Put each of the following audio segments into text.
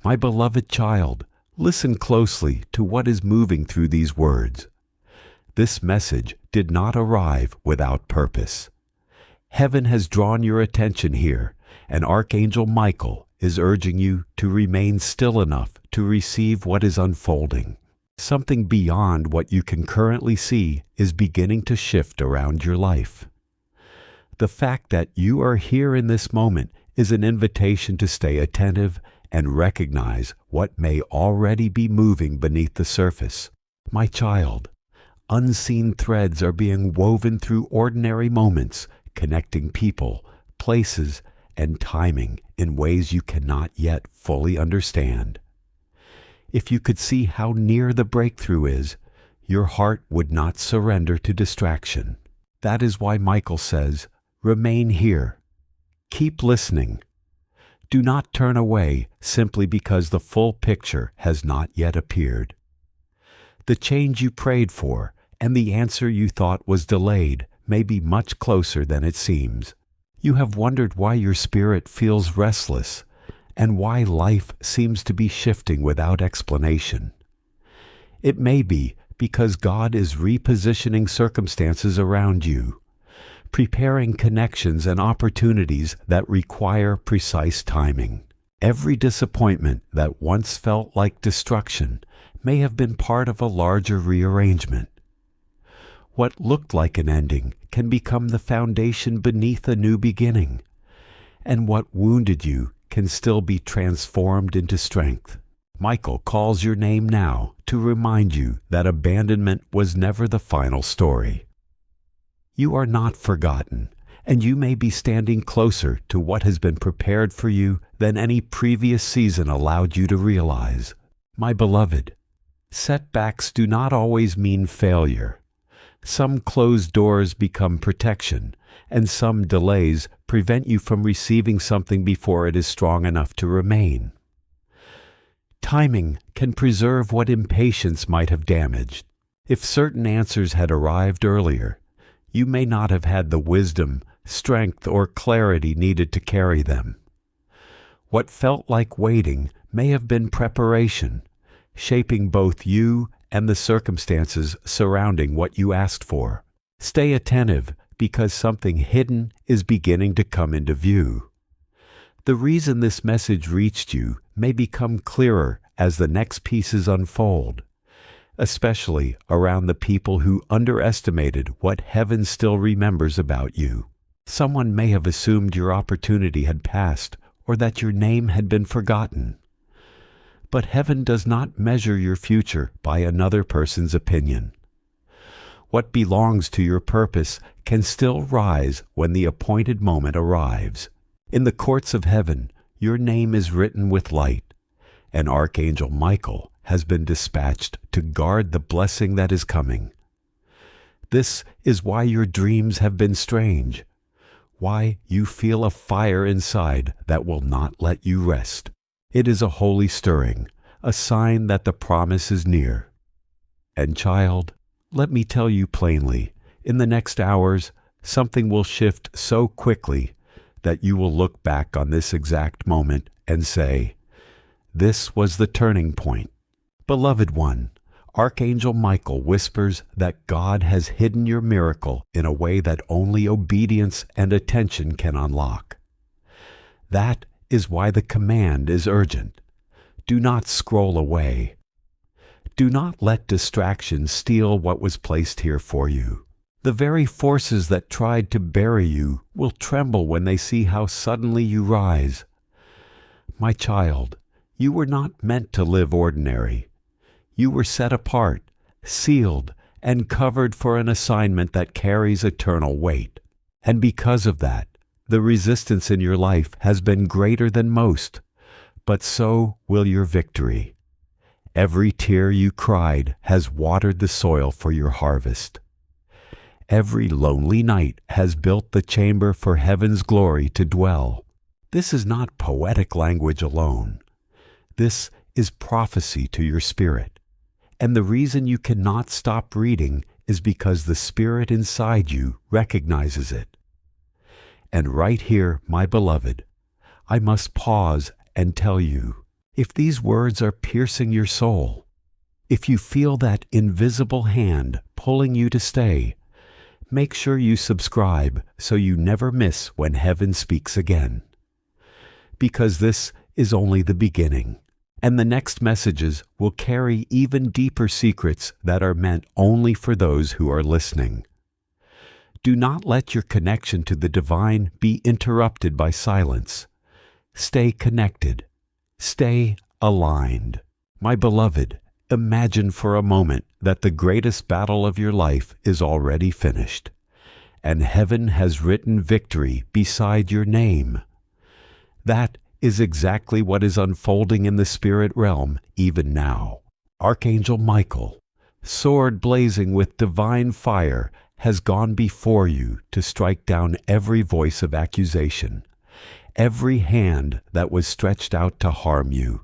My beloved child, listen closely to what is moving through these words. This message did not arrive without purpose. Heaven has drawn your attention here, and Archangel Michael is urging you to remain still enough to receive what is unfolding. Something beyond what you can currently see is beginning to shift around your life. The fact that you are here in this moment is an invitation to stay attentive and recognize what may already be moving beneath the surface. My child, unseen threads are being woven through ordinary moments, connecting people, places, and timing in ways you cannot yet fully understand. If you could see how near the breakthrough is, your heart would not surrender to distraction. That is why Michael says, remain here. Keep listening. Do not turn away simply because the full picture has not yet appeared. The change you prayed for and the answer you thought was delayed may be much closer than it seems. You have wondered why your spirit feels restless and why life seems to be shifting without explanation. It may be because God is repositioning circumstances around you, preparing connections and opportunities that require precise timing. Every disappointment that once felt like destruction may have been part of a larger rearrangement. What looked like an ending can become the foundation beneath a new beginning, and what wounded you can still be transformed into strength. Michael calls your name now to remind you that abandonment was never the final story. You are not forgotten, and you may be standing closer to what has been prepared for you than any previous season allowed you to realize. My beloved, setbacks do not always mean failure. Some closed doors become protection, and some delays prevent you from receiving something before it is strong enough to remain. Timing can preserve what impatience might have damaged. If certain answers had arrived earlier, you may not have had the wisdom, strength, or clarity needed to carry them. What felt like waiting may have been preparation, shaping both you and the circumstances surrounding what you asked for. Stay attentive because something hidden is beginning to come into view. The reason this message reached you may become clearer as the next pieces unfold, especially around the people who underestimated what heaven still remembers about you. Someone may have assumed your opportunity had passed or that your name had been forgotten. But heaven does not measure your future by another person's opinion. What belongs to your purpose can still rise when the appointed moment arrives. In the courts of heaven, your name is written with light, and Archangel Michael has been dispatched to guard the blessing that is coming. This is why your dreams have been strange, why you feel a fire inside that will not let you rest. It is a holy stirring, a sign that the promise is near. And child, let me tell you plainly, in the next hours, something will shift so quickly that you will look back on this exact moment and say, this was the turning point. Beloved one, Archangel Michael whispers that God has hidden your miracle in a way that only obedience and attention can unlock. That is why the command is urgent. Do not scroll away. Do not let distraction steal what was placed here for you. The very forces that tried to bury you will tremble when they see how suddenly you rise. My child, you were not meant to live ordinary. You were set apart, sealed, and covered for an assignment that carries eternal weight. And because of that, the resistance in your life has been greater than most, but so will your victory. Every tear you cried has watered the soil for your harvest. Every lonely night has built the chamber for heaven's glory to dwell. This is not poetic language alone. This is prophecy to your spirit. And the reason you cannot stop reading is because the spirit inside you recognizes it. And right here, my beloved, I must pause and tell you, If these words are piercing your soul, if you feel that invisible hand pulling you to stay, make sure you subscribe so you never miss when heaven speaks again. Because this is only the beginning, and the next messages will carry even deeper secrets that are meant only for those who are listening. Do not let your connection to the divine be interrupted by silence. Stay connected. Stay aligned. My beloved, imagine for a moment that the greatest battle of your life is already finished, and heaven has written victory beside your name. That is exactly what is unfolding in the spirit realm even now. Archangel Michael, sword blazing with divine fire, has gone before you to strike down every voice of accusation, every hand that was stretched out to harm you,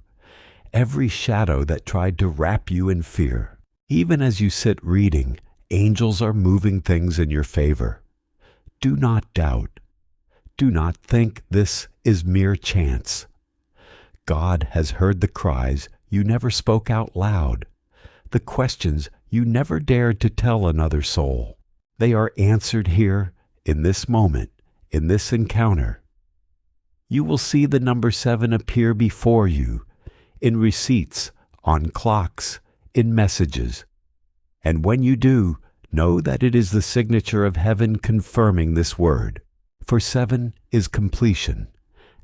every shadow that tried to wrap you in fear. Even as you sit reading, angels are moving things in your favor. Do not doubt. Do not think this is mere chance. God has heard the cries you never spoke out loud, the questions you never dared to tell another soul. They are answered here, in this moment, in this encounter. You will see the number 7 appear before you, in receipts, on clocks, in messages. And when you do, know that it is the signature of heaven confirming this word. For 7 is completion,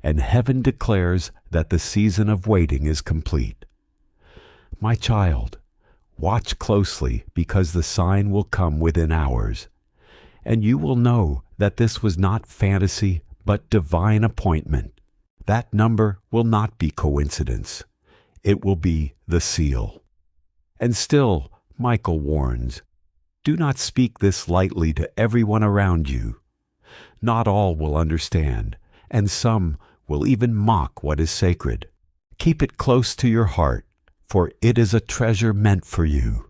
and heaven declares that the season of waiting is complete. My child, watch closely, because the sign will come within hours, and you will know that this was not fantasy but divine appointment. That number will not be coincidence. It will be the seal. And still, Michael warns, do not speak this lightly to everyone around you. Not all will understand, and some will even mock what is sacred. Keep it close to your heart, for it is a treasure meant for you.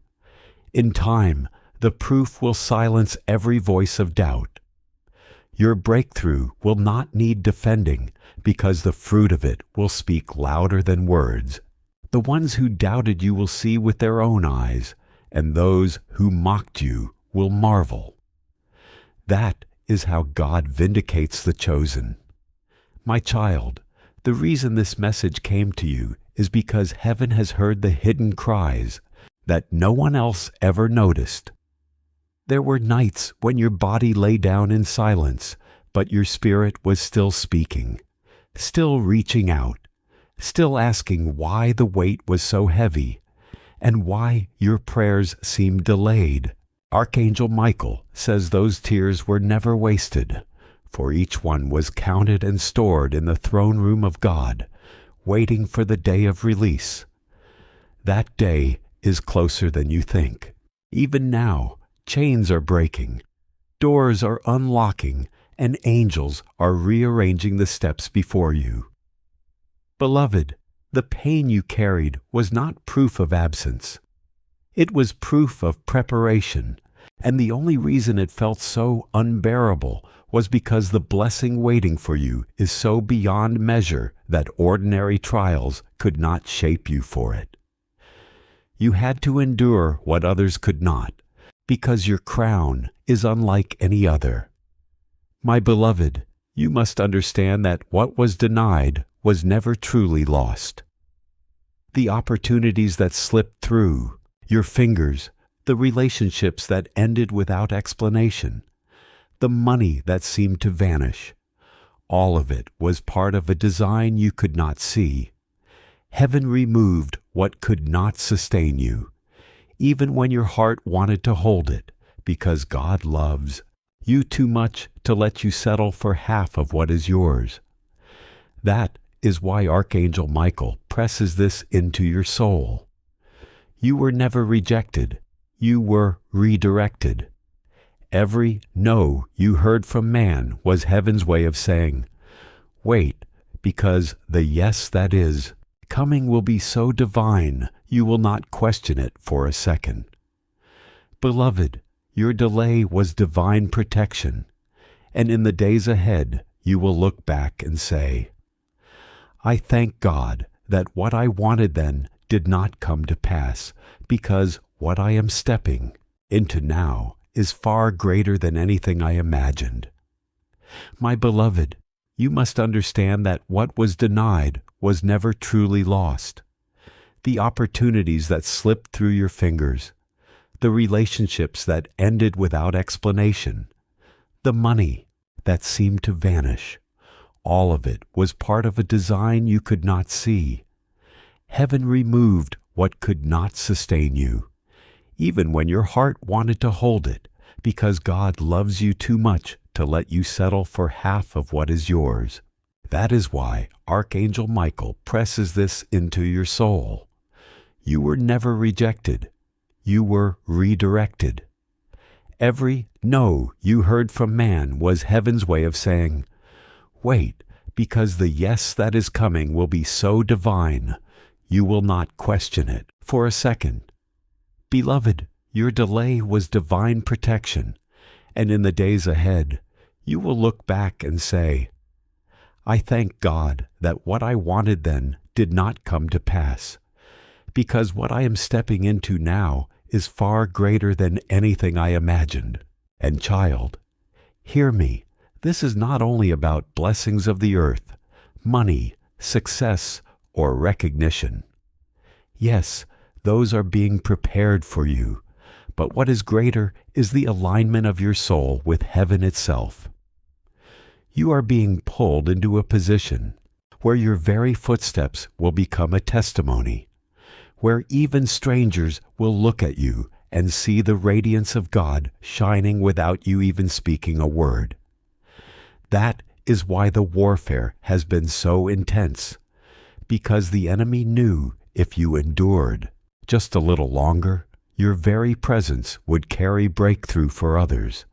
In time, the proof will silence every voice of doubt. Your breakthrough will not need defending, because the fruit of it will speak louder than words. The ones who doubted you will see with their own eyes, and those who mocked you will marvel. That is how God vindicates the chosen. My child, the reason this message came to you is because heaven has heard the hidden cries that no one else ever noticed. There were nights when your body lay down in silence, but your spirit was still speaking, still reaching out, still asking why the weight was so heavy, and why your prayers seemed delayed. Archangel Michael says those tears were never wasted, for each one was counted and stored in the throne room of God, waiting for the day of release. That day is closer than you think. Even now, chains are breaking, doors are unlocking, and angels are rearranging the steps before you. Beloved, the pain you carried was not proof of absence. It was proof of preparation, and the only reason it felt so unbearable was because the blessing waiting for you is so beyond measure that ordinary trials could not shape you for it. You had to endure what others could not, because your crown is unlike any other. My beloved, you must understand that what was denied was never truly lost. The opportunities that slipped through your fingers, the relationships that ended without explanation, the money that seemed to vanish, all of it was part of a design you could not see. Heaven removed what could not sustain you, even when your heart wanted to hold it, because God loves you too much to let you settle for half of what is yours. That is why Archangel Michael presses this into your soul. You were never rejected. You were redirected. Every no you heard from man was heaven's way of saying, wait, because the yes that is coming will be so divine you will not question it for a second. Beloved, your delay was divine protection, and in the days ahead you will look back and say, I thank God that what I wanted then did not come to pass, because what I am stepping into now is far greater than anything I imagined. My beloved, you must understand that what was denied was never truly lost. The opportunities that slipped through your fingers, the relationships that ended without explanation, the money that seemed to vanish, all of it was part of a design you could not see. Heaven removed what could not sustain you, even when your heart wanted to hold it, because God loves you too much to let you settle for half of what is yours. That is why Archangel Michael presses this into your soul. You were never rejected. You were redirected. Every no you heard from man was heaven's way of saying, wait, because the yes that is coming will be so divine, you will not question it for a second. Beloved, your delay was divine protection, and in the days ahead, you will look back and say, I thank God that what I wanted then did not come to pass, because what I am stepping into now is far greater than anything I imagined. And child, hear me, this is not only about blessings of the earth, money, success, or recognition. Yes, those are being prepared for you, but what is greater is the alignment of your soul with heaven itself. You are being pulled into a position where your very footsteps will become a testimony, where even strangers will look at you and see the radiance of God shining without you even speaking a word. That is why the warfare has been so intense, because the enemy knew if you endured just a little longer, your very presence would carry breakthrough for others.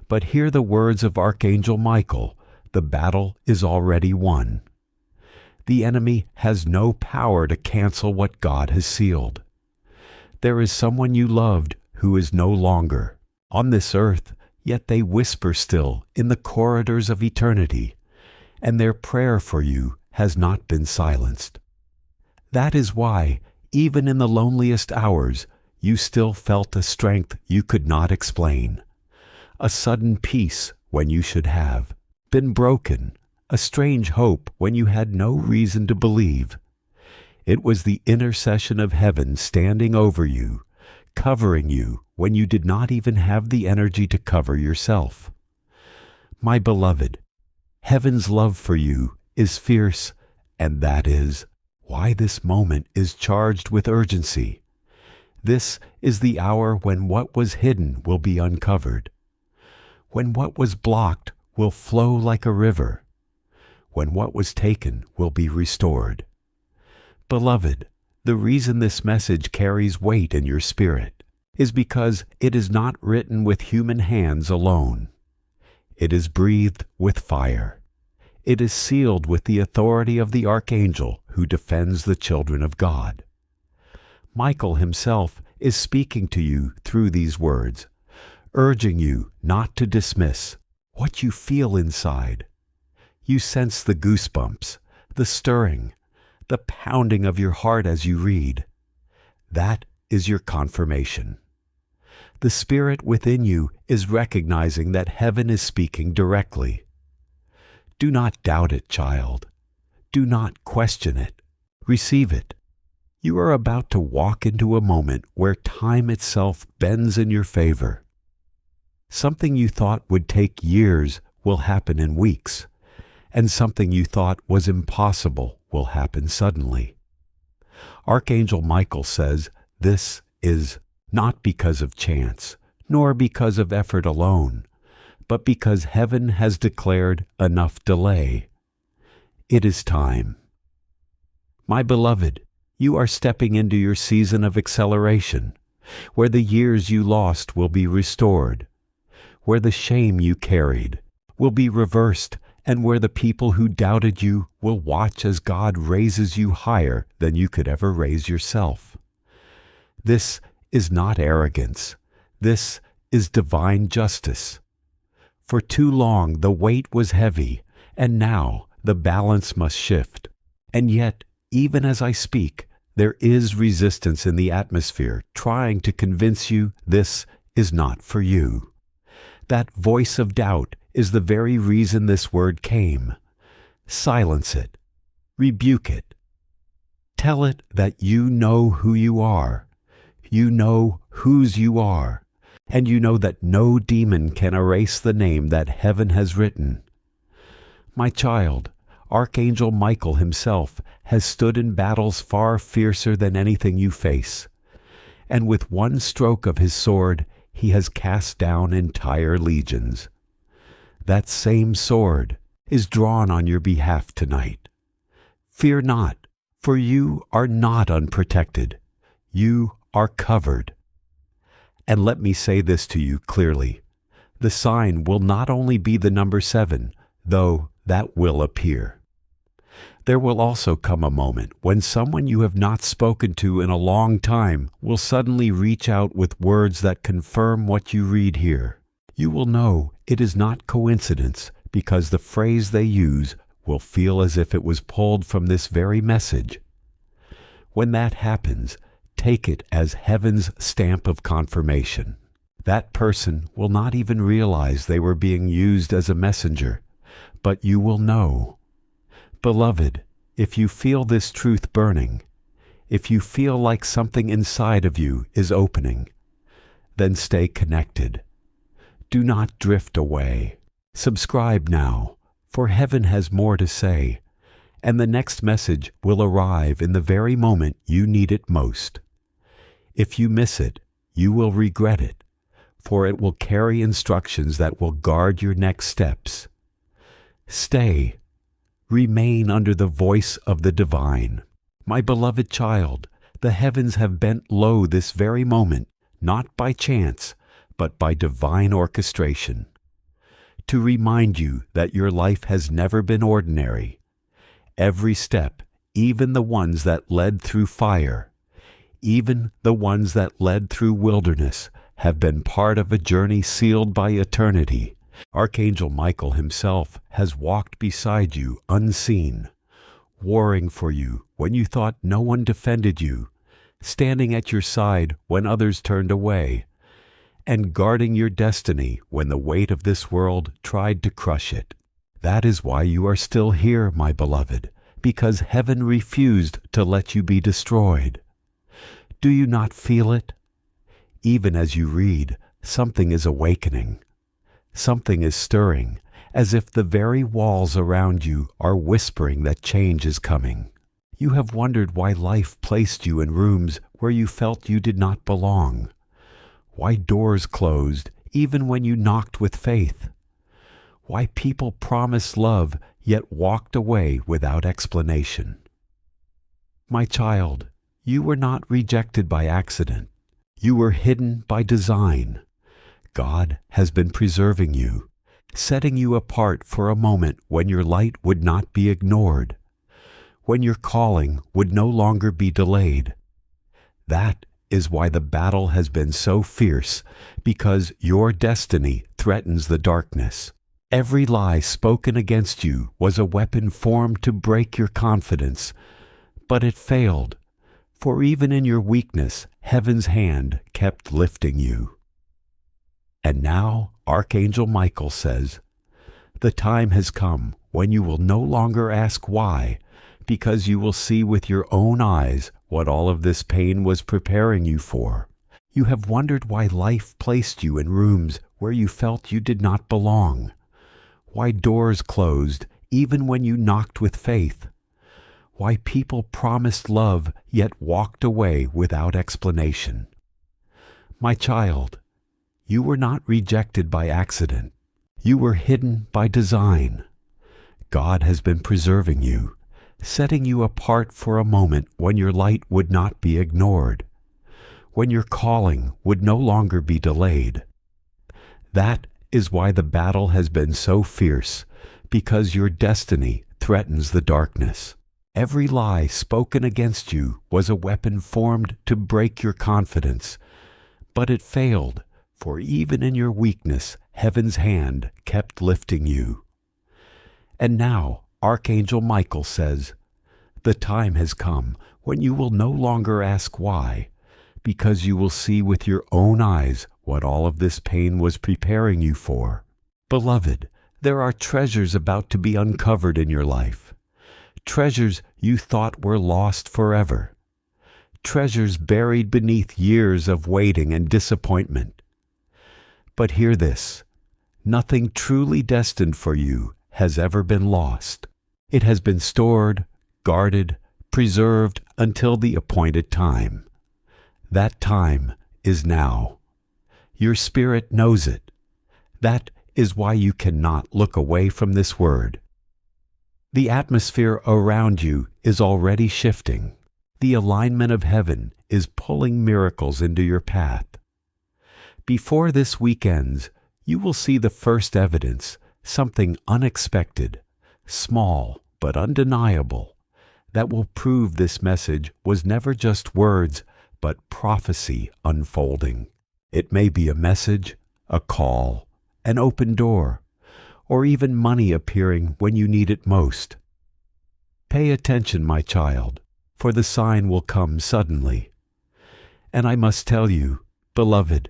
But hear the words of Archangel Michael, the battle is already won. The enemy has no power to cancel what God has sealed. There is someone you loved who is no longer on this earth, yet they whisper still in the corridors of eternity, and their prayer for you has not been silenced. That is why, even in the loneliest hours, you still felt a strength you could not explain, a sudden peace when you should have been broken, a strange hope when you had no reason to believe. It was the intercession of heaven standing over you, covering you when you did not even have the energy to cover yourself. My beloved, heaven's love for you is fierce, and that is why this moment is charged with urgency. This is the hour when what was hidden will be uncovered, when what was blocked will flow like a river, when what was taken will be restored. Beloved, the reason this message carries weight in your spirit is because it is not written with human hands alone. It is breathed with fire. It is sealed with the authority of the Archangel who defends the children of God. Michael himself is speaking to you through these words, urging you not to dismiss what you feel inside. You sense the goosebumps, the stirring, the pounding of your heart as you read. That is your confirmation. The Spirit within you is recognizing that heaven is speaking directly. Do not doubt it, child. Do not question it. Receive it. You are about to walk into a moment where time itself bends in your favor. Something you thought would take years will happen in weeks, and something you thought was impossible will happen suddenly. Archangel Michael says this is not because of chance, nor because of effort alone, but because heaven has declared enough delay. It is time. My beloved, you are stepping into your season of acceleration, where the years you lost will be restored, where the shame you carried will be reversed, and where the people who doubted you will watch as God raises you higher than you could ever raise yourself. This is not arrogance. This is divine justice. For too long the weight was heavy, and now the balance must shift. And yet even as I speak, there is resistance in the atmosphere trying to convince you this is not for you. That voice of doubt is the very reason this word came. Silence it. Rebuke it. Tell it that you know who you are. You know whose you are. And you know that no demon can erase the name that heaven has written. My child, Archangel Michael himself has stood in battles far fiercer than anything you face. And with one stroke of his sword, he has cast down entire legions. That same sword is drawn on your behalf tonight. Fear not, for you are not unprotected. You are covered. And let me say this to you clearly. The sign will not only be the number 7, though that will appear. There will also come a moment when someone you have not spoken to in a long time will suddenly reach out with words that confirm what you read here. You will know it is not coincidence because the phrase they use will feel as if it was pulled from this very message. When that happens, take it as heaven's stamp of confirmation. That person will not even realize they were being used as a messenger, but you will know. Beloved, if you feel this truth burning, if you feel like something inside of you is opening, then stay connected. Do not drift away. Subscribe now, for heaven has more to say, and the next message will arrive in the very moment you need it most. If you miss it, you will regret it, for it will carry instructions that will guard your next steps. Stay. Remain under the voice of the divine. My beloved child, the heavens have bent low this very moment, not by chance, but by divine orchestration, to remind you that your life has never been ordinary. Every step, even the ones that led through fire, even the ones that led through wilderness, have been part of a journey sealed by eternity. Archangel Michael himself has walked beside you unseen, warring for you when you thought no one defended you, standing at your side when others turned away, and guarding your destiny when the weight of this world tried to crush it. That is why you are still here, my beloved, because heaven refused to let you be destroyed. Do you not feel it? Even as you read, something is awakening. Something is stirring, as if the very walls around you are whispering that change is coming. You have wondered why life placed you in rooms where you felt you did not belong, why doors closed even when you knocked with faith, why people promised love yet walked away without explanation. My child, you were not rejected by accident. You were hidden by design. God has been preserving you, setting you apart for a moment when your light would not be ignored, when your calling would no longer be delayed. That is why the battle has been so fierce, because your destiny threatens the darkness. Every lie spoken against you was a weapon formed to break your confidence, but it failed, for even in your weakness, heaven's hand kept lifting you. And now Archangel Michael says, the time has come when you will no longer ask why, because you will see with your own eyes what all of this pain was preparing you for. You have wondered why life placed you in rooms where you felt you did not belong, why doors closed even when you knocked with faith, why people promised love yet walked away without explanation. My child, you were not rejected by accident. You were hidden by design. God has been preserving you, setting you apart for a moment when your light would not be ignored, when your calling would no longer be delayed. That is why the battle has been so fierce, because your destiny threatens the darkness. Every lie spoken against you was a weapon formed to break your confidence, but it failed, for even in your weakness, heaven's hand kept lifting you. And now Archangel Michael says, The time has come when you will no longer ask why, because you will see with your own eyes what all of this pain was preparing you for. Beloved, there are treasures about to be uncovered in your life. Treasures you thought were lost forever. Treasures buried beneath years of waiting and disappointment. But hear this, nothing truly destined for you has ever been lost. It has been stored, guarded, preserved until the appointed time. That time is now. Your spirit knows it. That is why you cannot look away from this word. The atmosphere around you is already shifting. The alignment of heaven is pulling miracles into your path. Before this week ends, you will see the first evidence, something unexpected, small but undeniable, that will prove this message was never just words, but prophecy unfolding. It may be a message, a call, an open door, or even money appearing when you need it most. Pay attention, my child, for the sign will come suddenly. And I must tell you, beloved,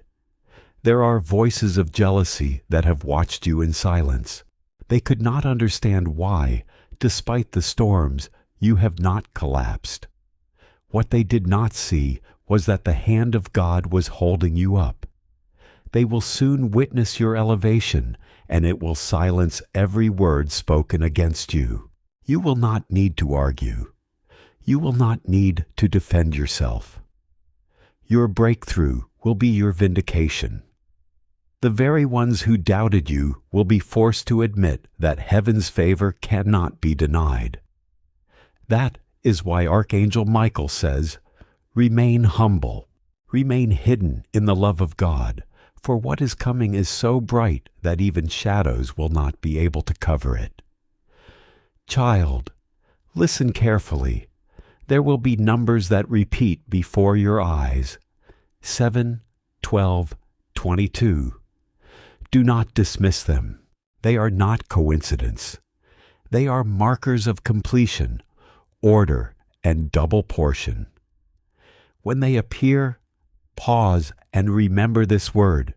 there are voices of jealousy that have watched you in silence. They could not understand why, despite the storms, you have not collapsed. What they did not see was that the hand of God was holding you up. They will soon witness your elevation, and it will silence every word spoken against you. You will not need to argue. You will not need to defend yourself. Your breakthrough will be your vindication. The very ones who doubted you will be forced to admit that heaven's favor cannot be denied. That is why Archangel Michael says, "Remain humble, remain hidden in the love of God, for what is coming is so bright that even shadows will not be able to cover it." Child, listen carefully. There will be numbers that repeat before your eyes. 7, 12, 22. Do not dismiss them. They are not coincidence. They are markers of completion, order, and double portion. When they appear, pause and remember this word,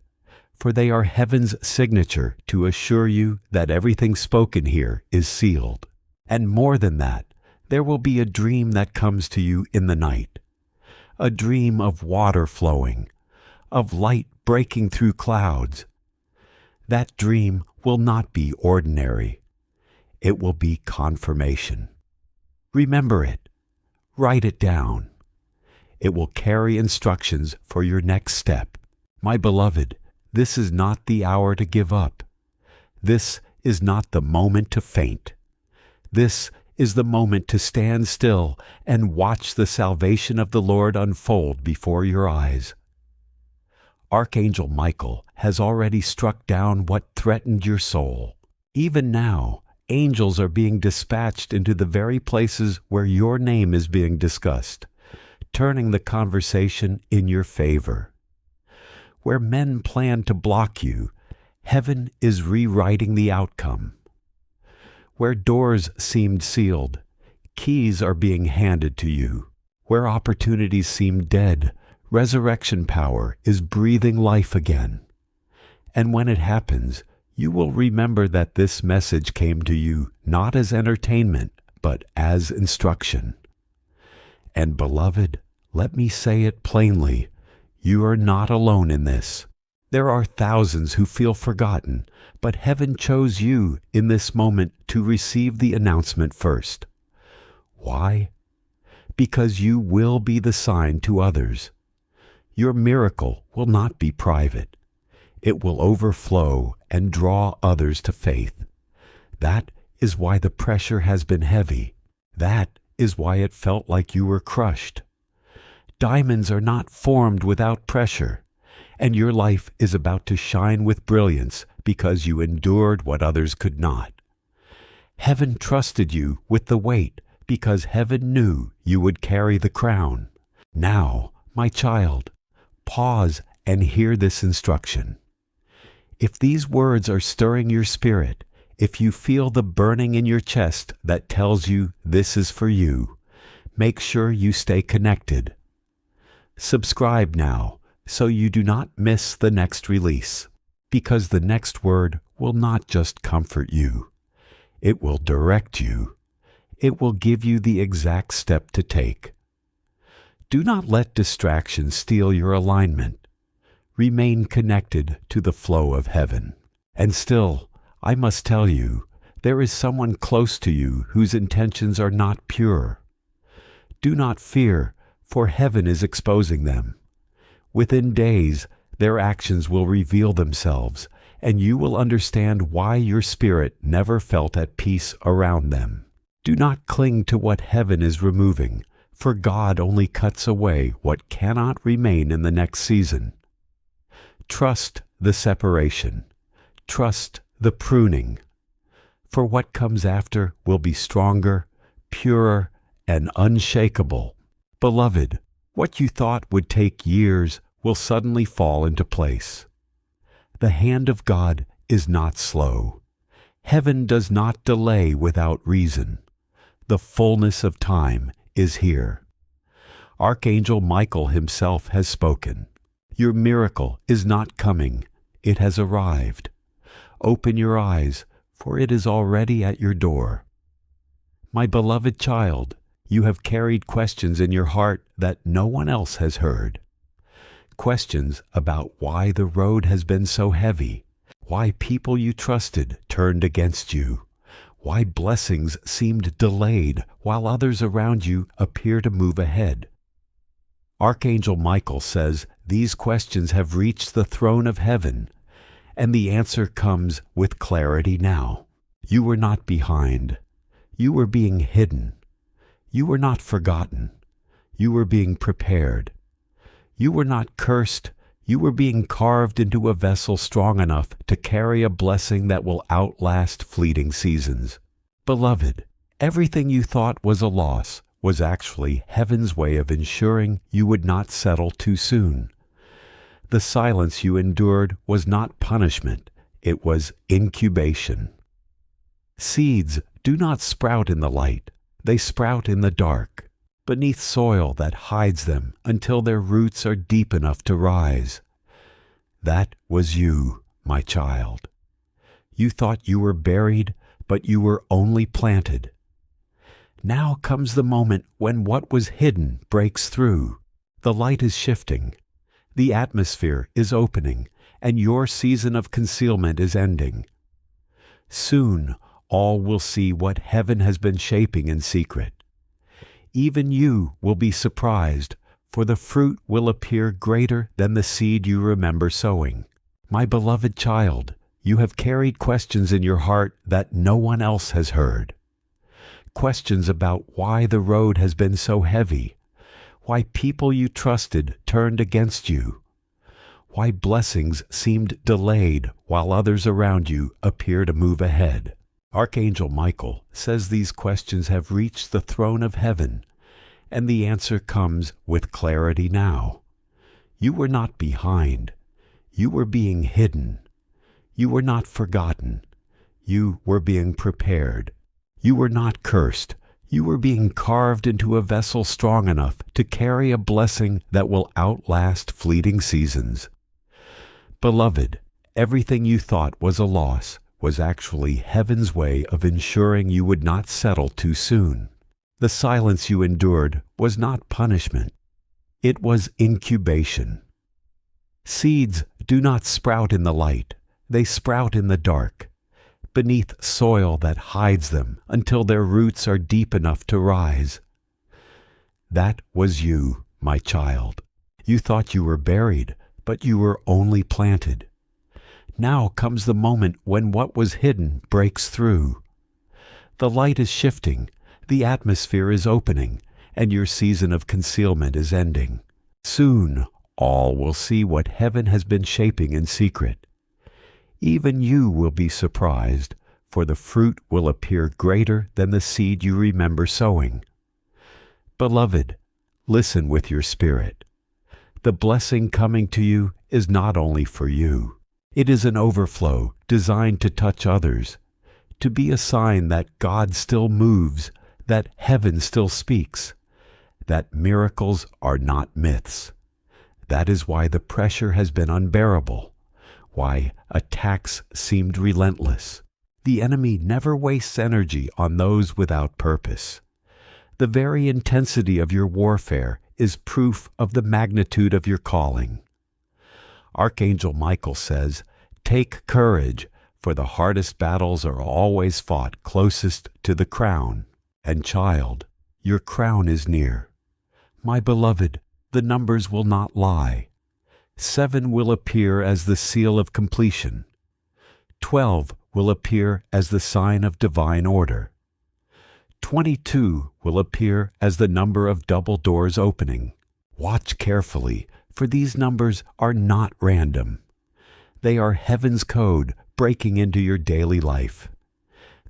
for they are heaven's signature to assure you that everything spoken here is sealed. And more than that, there will be a dream that comes to you in the night, a dream of water flowing, of light breaking through clouds. That dream will not be ordinary. It will be confirmation. Remember it. Write it down. It will carry instructions for your next step. My beloved, this is not the hour to give up. This is not the moment to faint. This is the moment to stand still and watch the salvation of the Lord unfold before your eyes. Archangel Michael has already struck down what threatened your soul. Even now, angels are being dispatched into the very places where your name is being discussed, turning the conversation in your favor. Where men plan to block you, heaven is rewriting the outcome. Where doors seemed sealed, keys are being handed to you. Where opportunities seemed dead, resurrection power is breathing life again. And when it happens, you will remember that this message came to you not as entertainment, but as instruction. And beloved, let me say it plainly, you are not alone in this. There are thousands who feel forgotten, but heaven chose you in this moment to receive the announcement first. Why? Because you will be the sign to others. Your miracle will not be private. It will overflow and draw others to faith. That is why the pressure has been heavy. That is why it felt like you were crushed. Diamonds are not formed without pressure, and your life is about to shine with brilliance because you endured what others could not. Heaven trusted you with the weight because heaven knew you would carry the crown. Now, my child, pause and hear this instruction. If these words are stirring your spirit, if you feel the burning in your chest that tells you this is for you, Make sure you stay connected. Subscribe now so you do not miss the next release, because the next word will not just comfort you. It will direct you. It will give you the exact step to take. Do not let distractions steal your alignment. Remain connected to the flow of heaven. And still, I must tell you, there is someone close to you whose intentions are not pure. Do not fear, for heaven is exposing them. Within days, their actions will reveal themselves, and you will understand why your spirit never felt at peace around them. Do not cling to what heaven is removing, for God only cuts away what cannot remain in the next season. Trust the separation. Trust the pruning. For what comes after will be stronger, purer, and unshakable. Beloved, what you thought would take years will suddenly fall into place. The hand of God is not slow. Heaven does not delay without reason. The fullness of time is here. Archangel Michael himself has spoken. Your miracle is not coming, it has arrived. Open your eyes, for it is already at your door. My beloved child, you have carried questions in your heart that no one else has heard. Questions about why the road has been so heavy, why people you trusted turned against you, why blessings seemed delayed while others around you appear to move ahead. Archangel Michael says these questions have reached the throne of heaven, and the answer comes with clarity now. You were not behind. You were being hidden. You were not forgotten. You were being prepared. You were not cursed. You were being carved into a vessel strong enough to carry a blessing that will outlast fleeting seasons. Beloved, everything you thought was a loss was actually heaven's way of ensuring you would not settle too soon. The silence you endured was not punishment, it was incubation. Seeds do not sprout in the light, they sprout in the dark, beneath soil that hides them until their roots are deep enough to rise. That was you, my child. You thought you were buried, but you were only planted. Now comes the moment when what was hidden breaks through. The light is shifting. The atmosphere is opening, and your season of concealment is ending. Soon, all will see what heaven has been shaping in secret. Even you will be surprised, for the fruit will appear greater than the seed you remember sowing. My beloved child, you have carried questions in your heart that no one else has heard. Questions about why the road has been so heavy, why people you trusted turned against you, why blessings seemed delayed while others around you appear to move ahead. Archangel Michael says these questions have reached the throne of heaven, and the answer comes with clarity now. You were not behind. You were being hidden. You were not forgotten. You were being prepared. You were not cursed. You were being carved into a vessel strong enough to carry a blessing that will outlast fleeting seasons. Beloved, everything you thought was a loss was actually heaven's way of ensuring you would not settle too soon. The silence you endured was not punishment. It was incubation. Seeds do not sprout in the light. They sprout in the dark, beneath soil that hides them until their roots are deep enough to rise. That was you, my child. You thought you were buried, but you were only planted. Now comes the moment when what was hidden breaks through. The light is shifting, the atmosphere is opening, and your season of concealment is ending. Soon, all will see what heaven has been shaping in secret. Even you will be surprised, for the fruit will appear greater than the seed you remember sowing. Beloved, listen with your spirit. The blessing coming to you is not only for you. It is an overflow designed to touch others, to be a sign that God still moves, that heaven still speaks, that miracles are not myths. That is why the pressure has been unbearable, why attacks seemed relentless. The enemy never wastes energy on those without purpose. The very intensity of your warfare is proof of the magnitude of your calling. Archangel Michael says, "Take courage, for the hardest battles are always fought closest to the crown. And child, your crown is near. My beloved, the numbers will not lie. 7 will appear as the seal of completion. 12 will appear as the sign of divine order. 22 will appear as the number of double doors opening. Watch carefully, for these numbers are not random. They are heaven's code breaking into your daily life.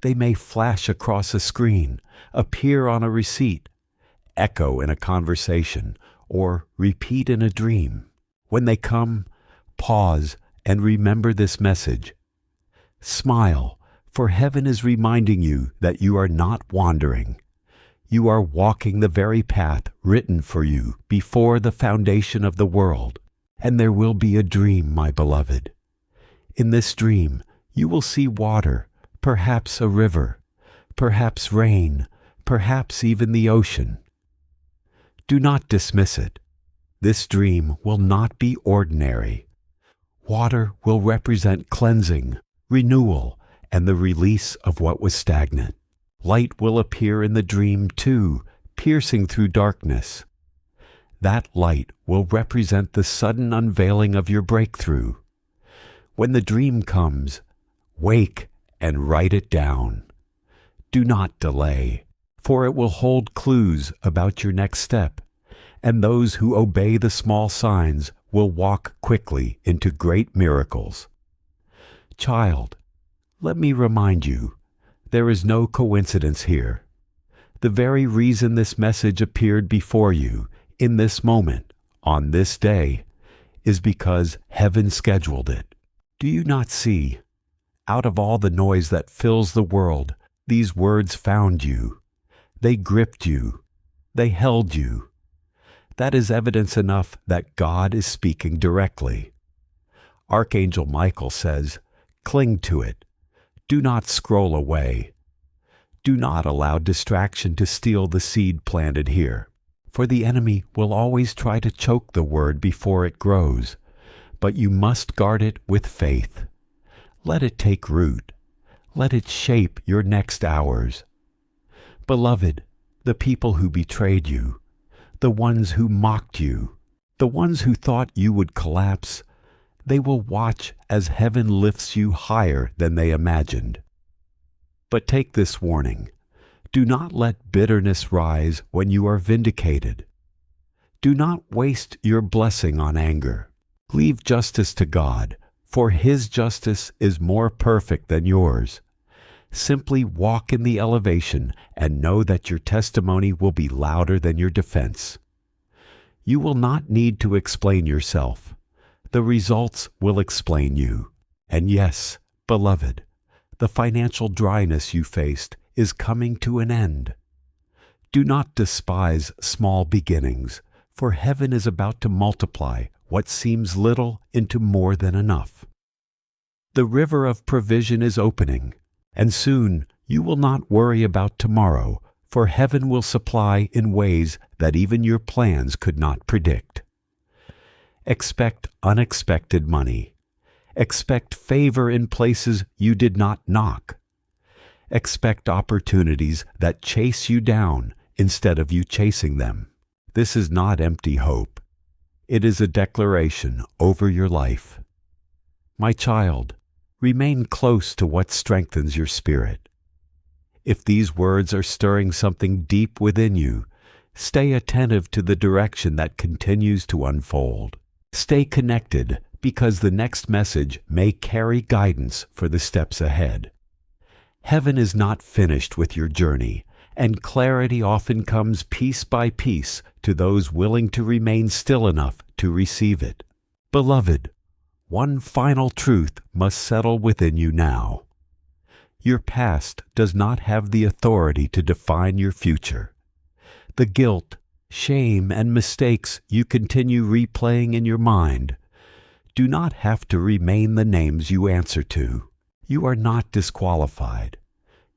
They may flash across a screen, appear on a receipt, echo in a conversation, or repeat in a dream. When they come, pause and remember this message. Smile, for heaven is reminding you that you are not wandering. You are walking the very path written for you before the foundation of the world. And there will be a dream, my beloved. In this dream, you will see water, perhaps a river, perhaps rain, perhaps even the ocean. Do not dismiss it. This dream will not be ordinary. Water will represent cleansing, renewal, and the release of what was stagnant. Light will appear in the dream too, piercing through darkness. That light will represent the sudden unveiling of your breakthrough. When the dream comes, wake and write it down. Do not delay, for it will hold clues about your next step, and those who obey the small signs will walk quickly into great miracles. Child, let me remind you, there is no coincidence here. The very reason this message appeared before you in this moment, on this day, is because heaven scheduled it. Do you not see? Out of all the noise that fills the world, these words found you. They gripped you. They held you. That is evidence enough that God is speaking directly. Archangel Michael says, cling to it. Do not scroll away. Do not allow distraction to steal the seed planted here, for the enemy will always try to choke the word before it grows, but you must guard it with faith. Let it take root. Let it shape your next hours. Beloved, the people who betrayed you, the ones who mocked you, the ones who thought you would collapse, they will watch as heaven lifts you higher than they imagined. But take this warning. Do not let bitterness rise when you are vindicated. Do not waste your blessing on anger. Leave justice to God, for His justice is more perfect than yours. Simply walk in the elevation and know that your testimony will be louder than your defense. You will not need to explain yourself. The results will explain you. And yes, beloved, the financial dryness you faced is coming to an end. Do not despise small beginnings, for heaven is about to multiply what seems little into more than enough. The river of provision is opening, and soon you will not worry about tomorrow, for heaven will supply in ways that even your plans could not predict. Expect unexpected money. Expect favor in places you did not knock. Expect opportunities that chase you down instead of you chasing them. This is not empty hope. It is a declaration over your life. My child, remain close to what strengthens your spirit. If these words are stirring something deep within you, stay attentive to the direction that continues to unfold. Stay connected, because the next message may carry guidance for the steps ahead. Heaven is not finished with your journey, and clarity often comes piece by piece to those willing to remain still enough to receive it. Beloved, one final truth must settle within you now. Your past does not have the authority to define your future. The guilt, shame, and mistakes you continue replaying in your mind do not have to remain the names you answer to. You are not disqualified.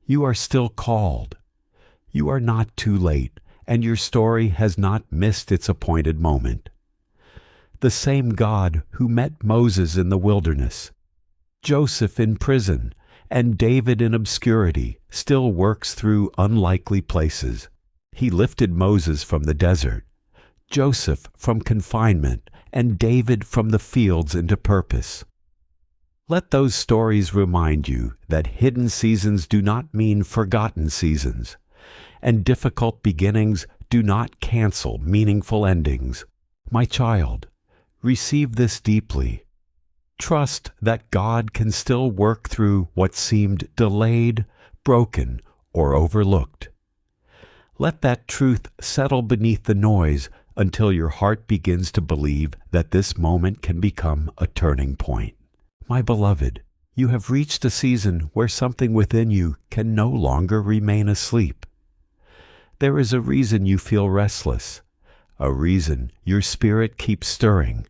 You are still called. You are not too late, and your story has not missed its appointed moment. The same God who met Moses in the wilderness, Joseph in prison, and David in obscurity still works through unlikely places. He lifted Moses from the desert, Joseph from confinement, and David from the fields into purpose. Let those stories remind you that hidden seasons do not mean forgotten seasons, and difficult beginnings do not cancel meaningful endings. My child, receive this deeply. Trust that God can still work through what seemed delayed, broken, or overlooked. Let that truth settle beneath the noise until your heart begins to believe that this moment can become a turning point. My beloved, you have reached a season where something within you can no longer remain asleep. There is a reason you feel restless, a reason your spirit keeps stirring,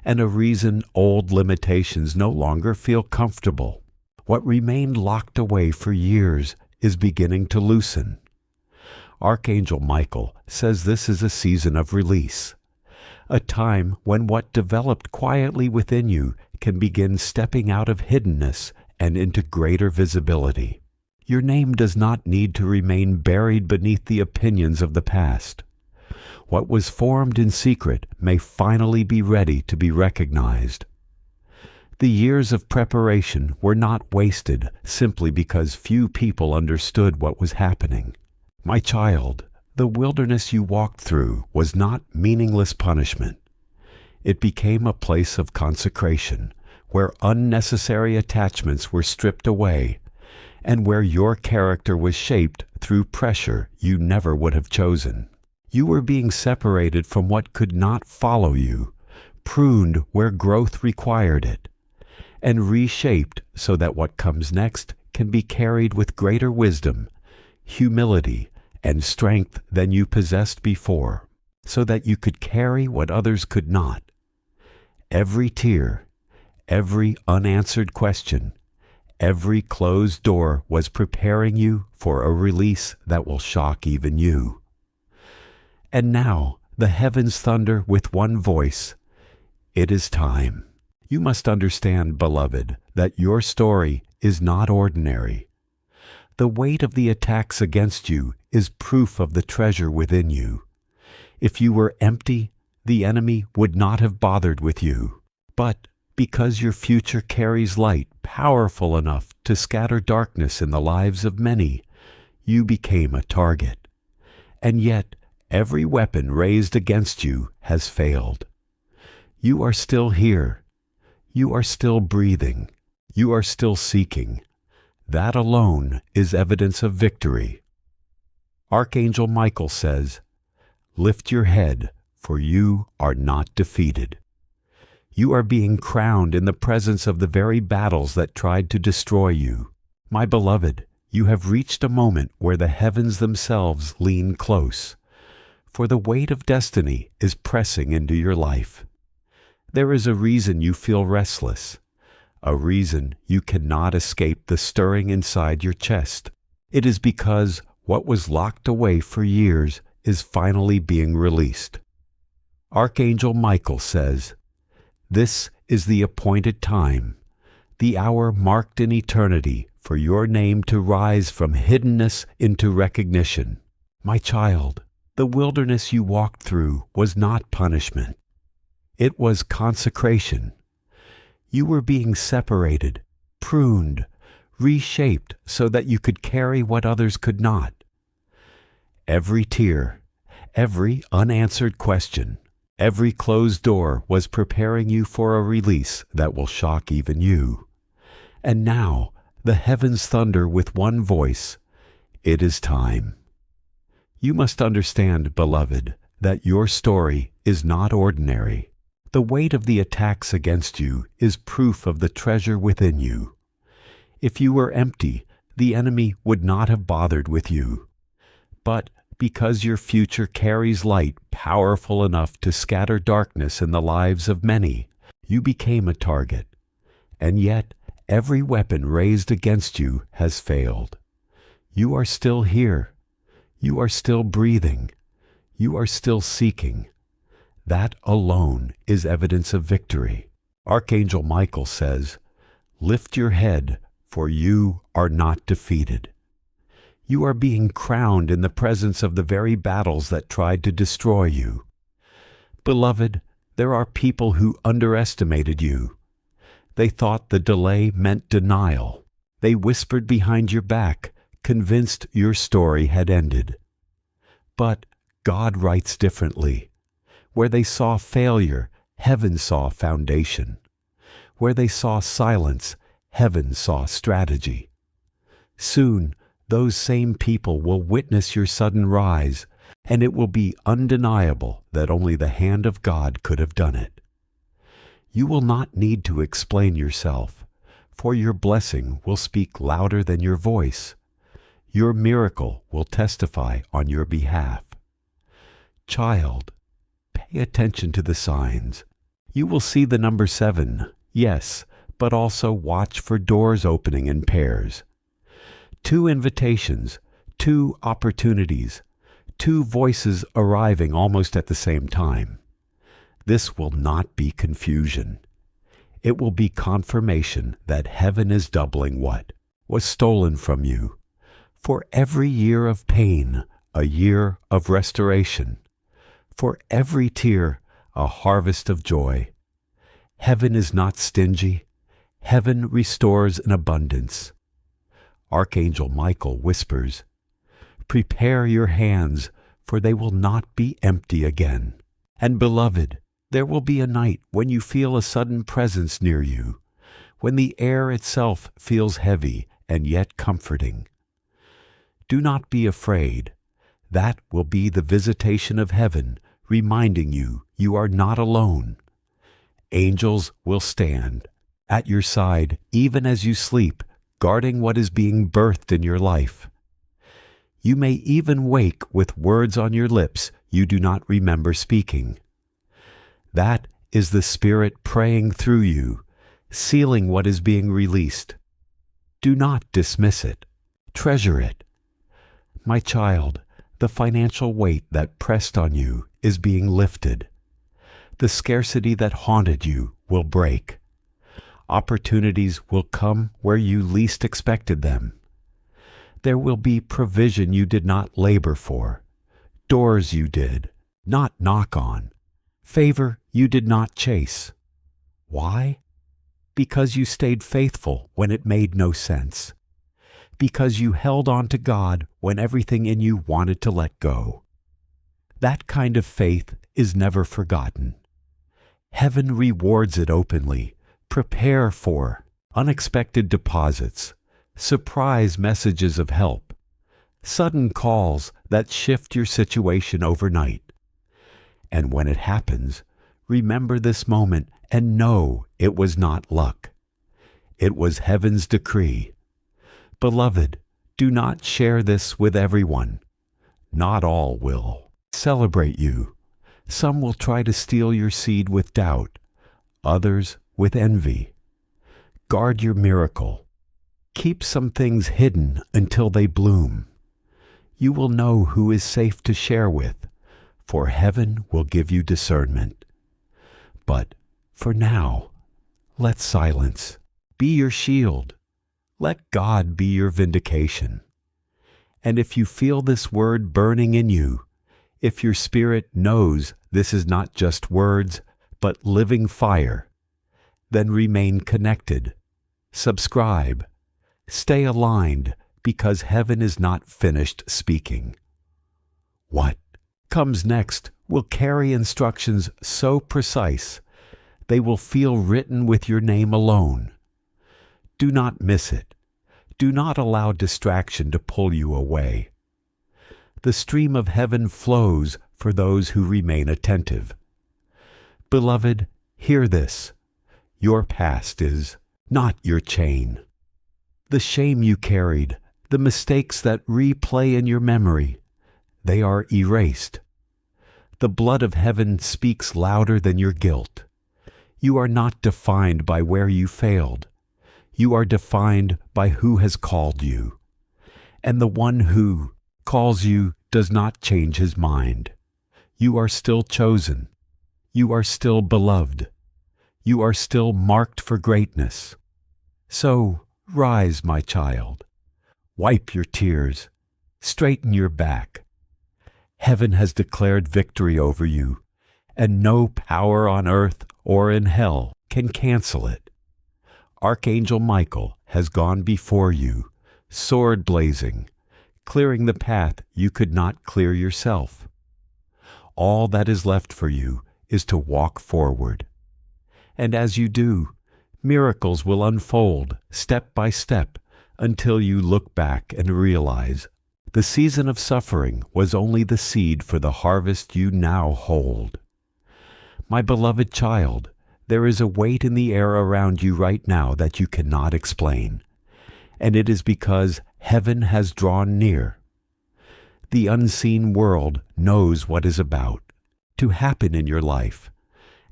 and a reason old limitations no longer feel comfortable. What remained locked away for years is beginning to loosen. Archangel Michael says this is a season of release, a time when what developed quietly within you can begin stepping out of hiddenness and into greater visibility. Your name does not need to remain buried beneath the opinions of the past. What was formed in secret may finally be ready to be recognized. The years of preparation were not wasted simply because few people understood what was happening. My child, the wilderness you walked through was not meaningless punishment. It became a place of consecration, where unnecessary attachments were stripped away, and where your character was shaped through pressure you never would have chosen. You were being separated from what could not follow you, pruned where growth required it, and reshaped so that what comes next can be carried with greater wisdom, humility, and strength than you possessed before, so that you could carry what others could not. Every tear, every unanswered question, every closed door was preparing you for a release that will shock even you. And now the heavens thunder with one voice, "It is time." You must understand, beloved, that your story is not ordinary. The weight of the attacks against you is proof of the treasure within you. If you were empty, the enemy would not have bothered with you. But because your future carries light powerful enough to scatter darkness in the lives of many, you became a target. And yet, every weapon raised against you has failed. You are still here. You are still breathing. You are still seeking. That alone is evidence of victory. Archangel Michael says, "Lift your head, for you are not defeated." You are being crowned in the presence of the very battles that tried to destroy you. My beloved, you have reached a moment where the heavens themselves lean close, for the weight of destiny is pressing into your life. There is a reason you feel restless, a reason you cannot escape the stirring inside your chest. It is because what was locked away for years is finally being released. Archangel Michael says, "This is the appointed time, the hour marked in eternity for your name to rise from hiddenness into recognition." My child, the wilderness you walked through was not punishment. It was consecration. You were being separated, pruned, reshaped so that you could carry what others could not. Every tear, every unanswered question, every closed door was preparing you for a release that will shock even you. And now the heavens thunder with one voice, "It is time." You must understand, beloved, that your story is not ordinary. The weight of the attacks against you is proof of the treasure within you. If you were empty, the enemy would not have bothered with you. But because your future carries light powerful enough to scatter darkness in the lives of many, you became a target. And yet, every weapon raised against you has failed. You are still here. You are still breathing. You are still seeking. That alone is evidence of victory. Archangel Michael says, "Lift your head, for you are not defeated." You are being crowned in the presence of the very battles that tried to destroy you. Beloved, there are people who underestimated you. They thought the delay meant denial. They whispered behind your back, convinced your story had ended. But God writes differently. Where they saw failure, heaven saw foundation. Where they saw silence, heaven saw strategy. Soon, those same people will witness your sudden rise, and it will be undeniable that only the hand of God could have done it. You will not need to explain yourself, for your blessing will speak louder than your voice. Your miracle will testify on your behalf. Child, pay attention to the signs. You will see the number 7, yes, but also watch for doors opening in pairs. 2 invitations, 2 opportunities, 2 voices arriving almost at the same time. This will not be confusion. It will be confirmation that heaven is doubling what was stolen from you. For every year of pain, a year of restoration. For every tear, a harvest of joy. Heaven is not stingy. Heaven restores in abundance. Archangel Michael whispers, "Prepare your hands, for they will not be empty again." And beloved, there will be a night when you feel a sudden presence near you, when the air itself feels heavy and yet comforting. Do not be afraid. That will be the visitation of heaven, reminding you you are not alone. Angels will stand at your side even as you sleep, guarding what is being birthed in your life. You may even wake with words on your lips you do not remember speaking. That is the Spirit praying through you, sealing what is being released. Do not dismiss it. Treasure it. My child, the financial weight that pressed on you is being lifted. The scarcity that haunted you will break. Opportunities will come where you least expected them. There will be provision you did not labor for, doors you did not knock on, favor you did not chase. Why? Because you stayed faithful when it made no sense. Because you held on to God when everything in you wanted to let go. That kind of faith is never forgotten. Heaven rewards it openly. Prepare for unexpected deposits, surprise messages of help, sudden calls that shift your situation overnight. And when it happens, remember this moment and know it was not luck. It was heaven's decree. Beloved, do not share this with everyone. Not all will celebrate you. Some will try to steal your seed with doubt, others with envy. Guard your miracle. Keep some things hidden until they bloom. You will know who is safe to share with, for heaven will give you discernment. But for now, let silence be your shield. Let God be your vindication. And if you feel this word burning in you, if your spirit knows this is not just words, but living fire, then remain connected, subscribe, stay aligned, because heaven is not finished speaking. What comes next will carry instructions so precise they will feel written with your name alone. Do not miss it. Do not allow distraction to pull you away. The stream of heaven flows for those who remain attentive. Beloved, hear this. Your past is not your chain. The shame you carried, the mistakes that replay in your memory, they are erased. The blood of heaven speaks louder than your guilt. You are not defined by where you failed. You are defined by who has called you. And the one who calls you does not change his mind. You are still chosen. You are still beloved. You are still marked for greatness. So rise, my child. Wipe your tears. Straighten your back. Heaven has declared victory over you, and no power on earth or in hell can cancel it. Archangel Michael has gone before you, sword blazing, clearing the path you could not clear yourself. All that is left for you is to walk forward. And as you do, miracles will unfold step by step until you look back and realize the season of suffering was only the seed for the harvest you now hold. My beloved child, there is a weight in the air around you right now that you cannot explain, and it is because heaven has drawn near. The unseen world knows what is about to happen in your life,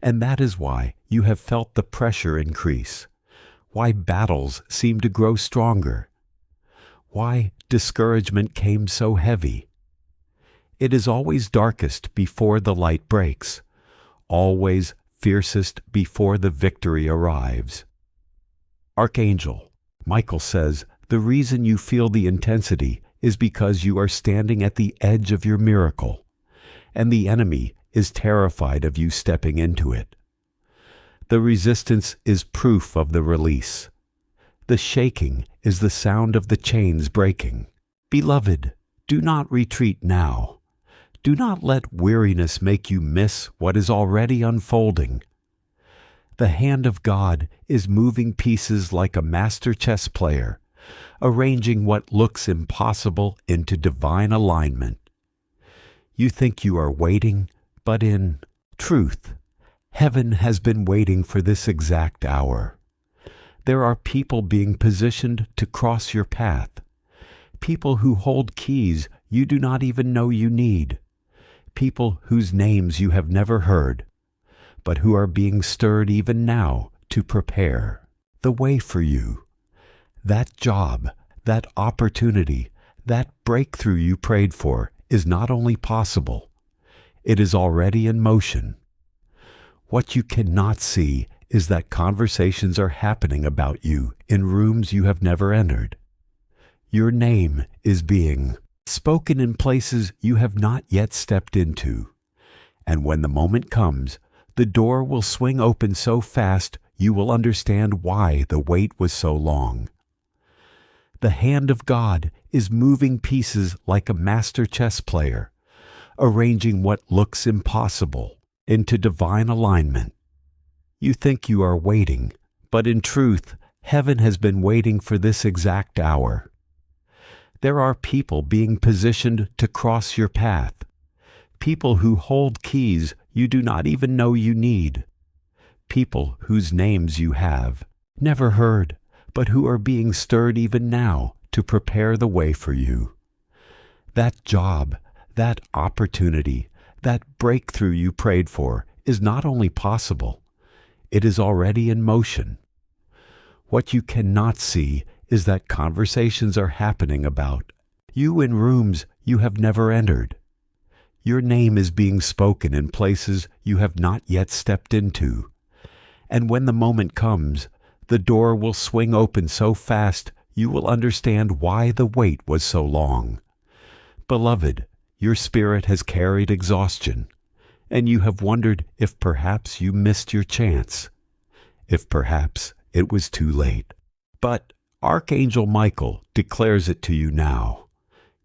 and that is why you have felt the pressure increase, why battles seem to grow stronger, why discouragement came so heavy. It is always darkest before the light breaks, always fiercest before the victory arrives. Archangel Michael says the reason you feel the intensity is because you are standing at the edge of your miracle, and the enemy is terrified of you stepping into it. The resistance is proof of the release. The shaking is the sound of the chains breaking. Beloved, do not retreat now. Do not let weariness make you miss what is already unfolding. The hand of God is moving pieces like a master chess player, arranging what looks impossible into divine alignment. You think you are waiting, but in truth, heaven has been waiting for this exact hour. There are people being positioned to cross your path, people who hold keys you do not even know you need, people whose names you have never heard, but who are being stirred even now to prepare the way for you. That job, that opportunity, that breakthrough you prayed for is not only possible, it is already in motion. What you cannot see is that conversations are happening about you in rooms you have never entered. Your name is being spoken in places you have not yet stepped into. And when the moment comes, the door will swing open so fast you will understand why the wait was so long. The hand of God is moving pieces like a master chess player, arranging what looks impossible into divine alignment. You think you are waiting, but in truth, heaven has been waiting for this exact hour. There are people being positioned to cross your path, people who hold keys you do not even know you need, people whose names you have never heard, but who are being stirred even now to prepare the way for you. That job, that opportunity, that breakthrough you prayed for is not only possible, it is already in motion. What you cannot see is that conversations are happening about you in rooms you have never entered. Your name is being spoken in places you have not yet stepped into. And when the moment comes, the door will swing open so fast you will understand why the wait was so long. Beloved, your spirit has carried exhaustion, and you have wondered if perhaps you missed your chance, if perhaps it was too late. But Archangel Michael declares it to you now.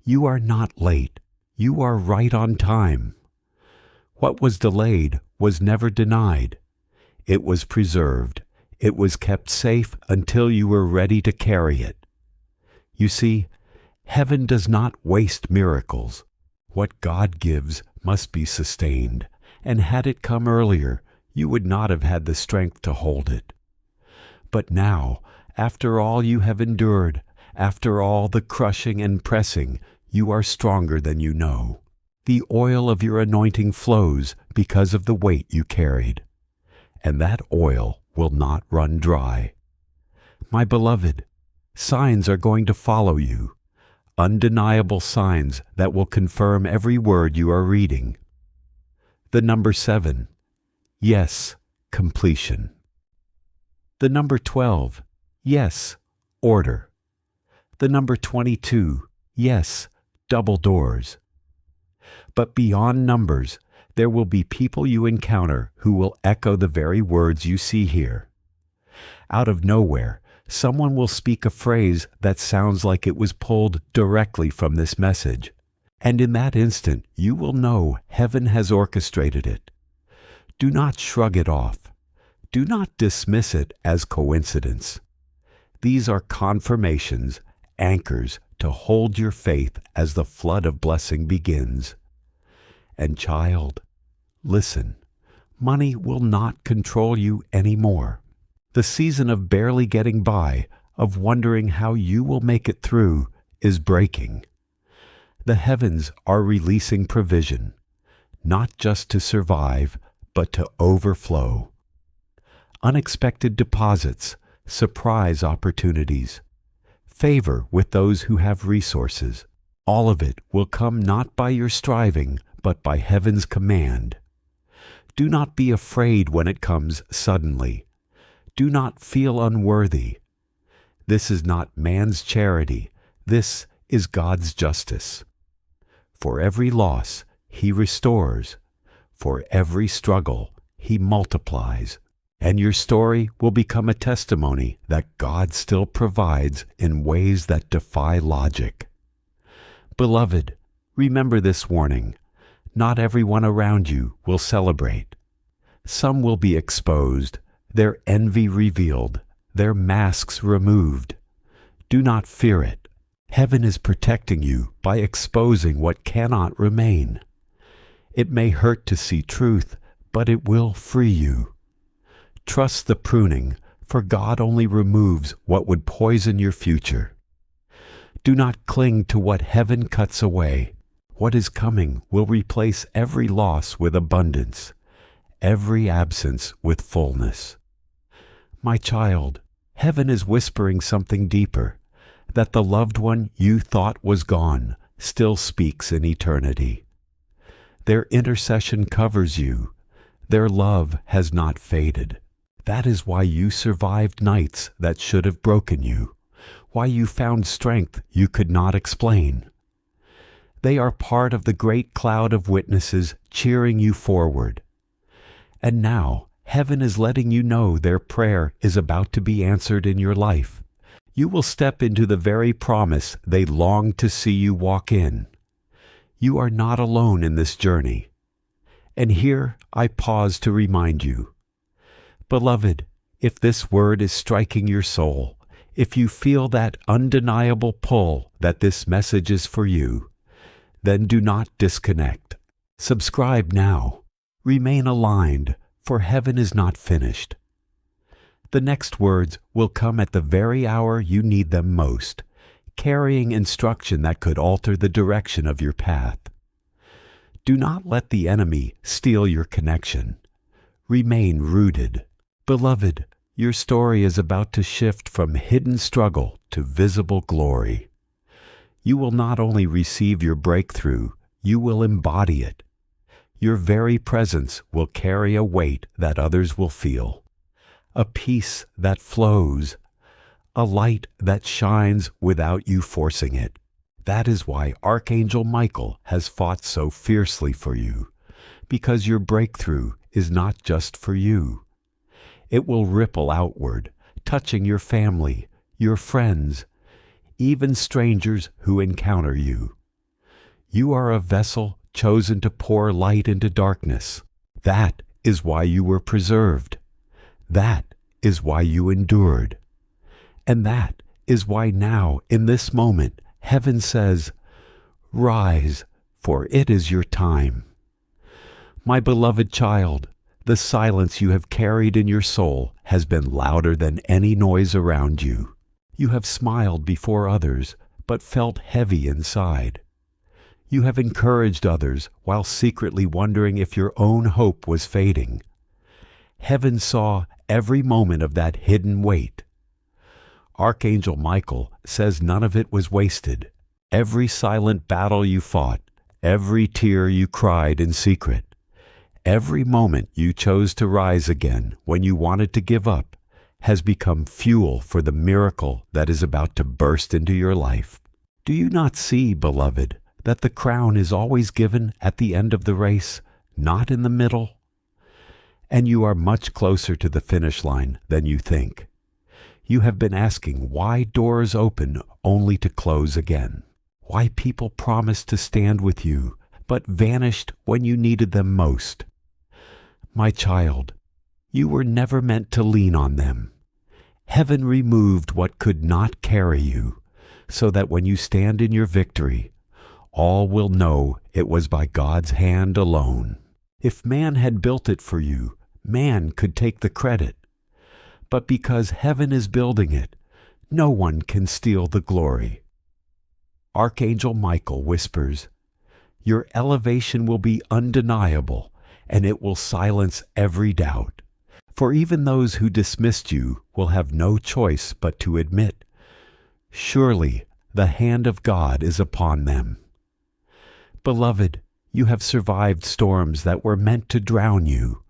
You are not late. You are right on time. What was delayed was never denied. It was preserved. It was kept safe until you were ready to carry it. You see, heaven does not waste miracles. What God gives must be sustained, and had it come earlier, you would not have had the strength to hold it. But now, after all you have endured, after all the crushing and pressing, you are stronger than you know. The oil of your anointing flows because of the weight you carried, and that oil will not run dry. My beloved, signs are going to follow you, undeniable signs that will confirm every word you are reading. The number 7, yes, completion. The number 12, yes, order. The number 22, yes, double doors. But beyond numbers, there will be people you encounter who will echo the very words you see here. Out of nowhere, someone will speak a phrase that sounds like it was pulled directly from this message, and in that instant you will know heaven has orchestrated it. Do not shrug it off. Do not dismiss it as coincidence. These are confirmations, anchors to hold your faith as the flood of blessing begins. And child, listen, money will not control you anymore. The season of barely getting by, of wondering how you will make it through, is breaking. The heavens are releasing provision, not just to survive, but to overflow. Unexpected deposits, surprise opportunities, favor with those who have resources. All of it will come not by your striving, but by heaven's command. Do not be afraid when it comes suddenly. Do not feel unworthy. This is not man's charity. This is God's justice. For every loss, He restores. For every struggle, He multiplies. And your story will become a testimony that God still provides in ways that defy logic. Beloved, remember this warning. Not everyone around you will celebrate. Some will be exposed, their envy revealed, their masks removed. Do not fear it. Heaven is protecting you by exposing what cannot remain. It may hurt to see truth, but it will free you. Trust the pruning, for God only removes what would poison your future. Do not cling to what heaven cuts away. What is coming will replace every loss with abundance, every absence with fullness. My child, heaven is whispering something deeper, that the loved one you thought was gone still speaks in eternity. Their intercession covers you. Their love has not faded. That is why you survived nights that should have broken you, why you found strength you could not explain. They are part of the great cloud of witnesses cheering you forward. And now, heaven is letting you know their prayer is about to be answered in your life. You will step into the very promise they long to see you walk in. You are not alone in this journey. And here I pause to remind you. Beloved, if this word is striking your soul, if you feel that undeniable pull that this message is for you, then do not disconnect. Subscribe now. Remain aligned, for heaven is not finished. The next words will come at the very hour you need them most, carrying instruction that could alter the direction of your path. Do not let the enemy steal your connection. Remain rooted. Beloved, your story is about to shift from hidden struggle to visible glory. You will not only receive your breakthrough, you will embody it. Your very presence will carry a weight that others will feel, a peace that flows, a light that shines without you forcing it. That is why Archangel Michael has fought so fiercely for you, because your breakthrough is not just for you. It will ripple outward, touching your family, your friends, even strangers who encounter you. You are a vessel chosen to pour light into darkness. That is why you were preserved. That is why you endured. And that is why now, in this moment, heaven says, "Rise, for it is your time." My beloved child, the silence you have carried in your soul has been louder than any noise around you. You have smiled before others, but felt heavy inside. You have encouraged others while secretly wondering if your own hope was fading. Heaven saw every moment of that hidden weight. Archangel Michael says none of it was wasted. Every silent battle you fought, every tear you cried in secret, every moment you chose to rise again when you wanted to give up, has become fuel for the miracle that is about to burst into your life. Do you not see, beloved, that the crown is always given at the end of the race, not in the middle? And you are much closer to the finish line than you think. You have been asking why doors open only to close again, why people promised to stand with you but vanished when you needed them most. My child, you were never meant to lean on them. Heaven removed what could not carry you, so that when you stand in your victory, all will know it was by God's hand alone. If man had built it for you, man could take the credit. But because heaven is building it, no one can steal the glory. Archangel Michael whispers, "Your elevation will be undeniable, and it will silence every doubt. For even those who dismissed you will have no choice but to admit, surely the hand of God is upon them." Beloved, you have survived storms that were meant to drown you.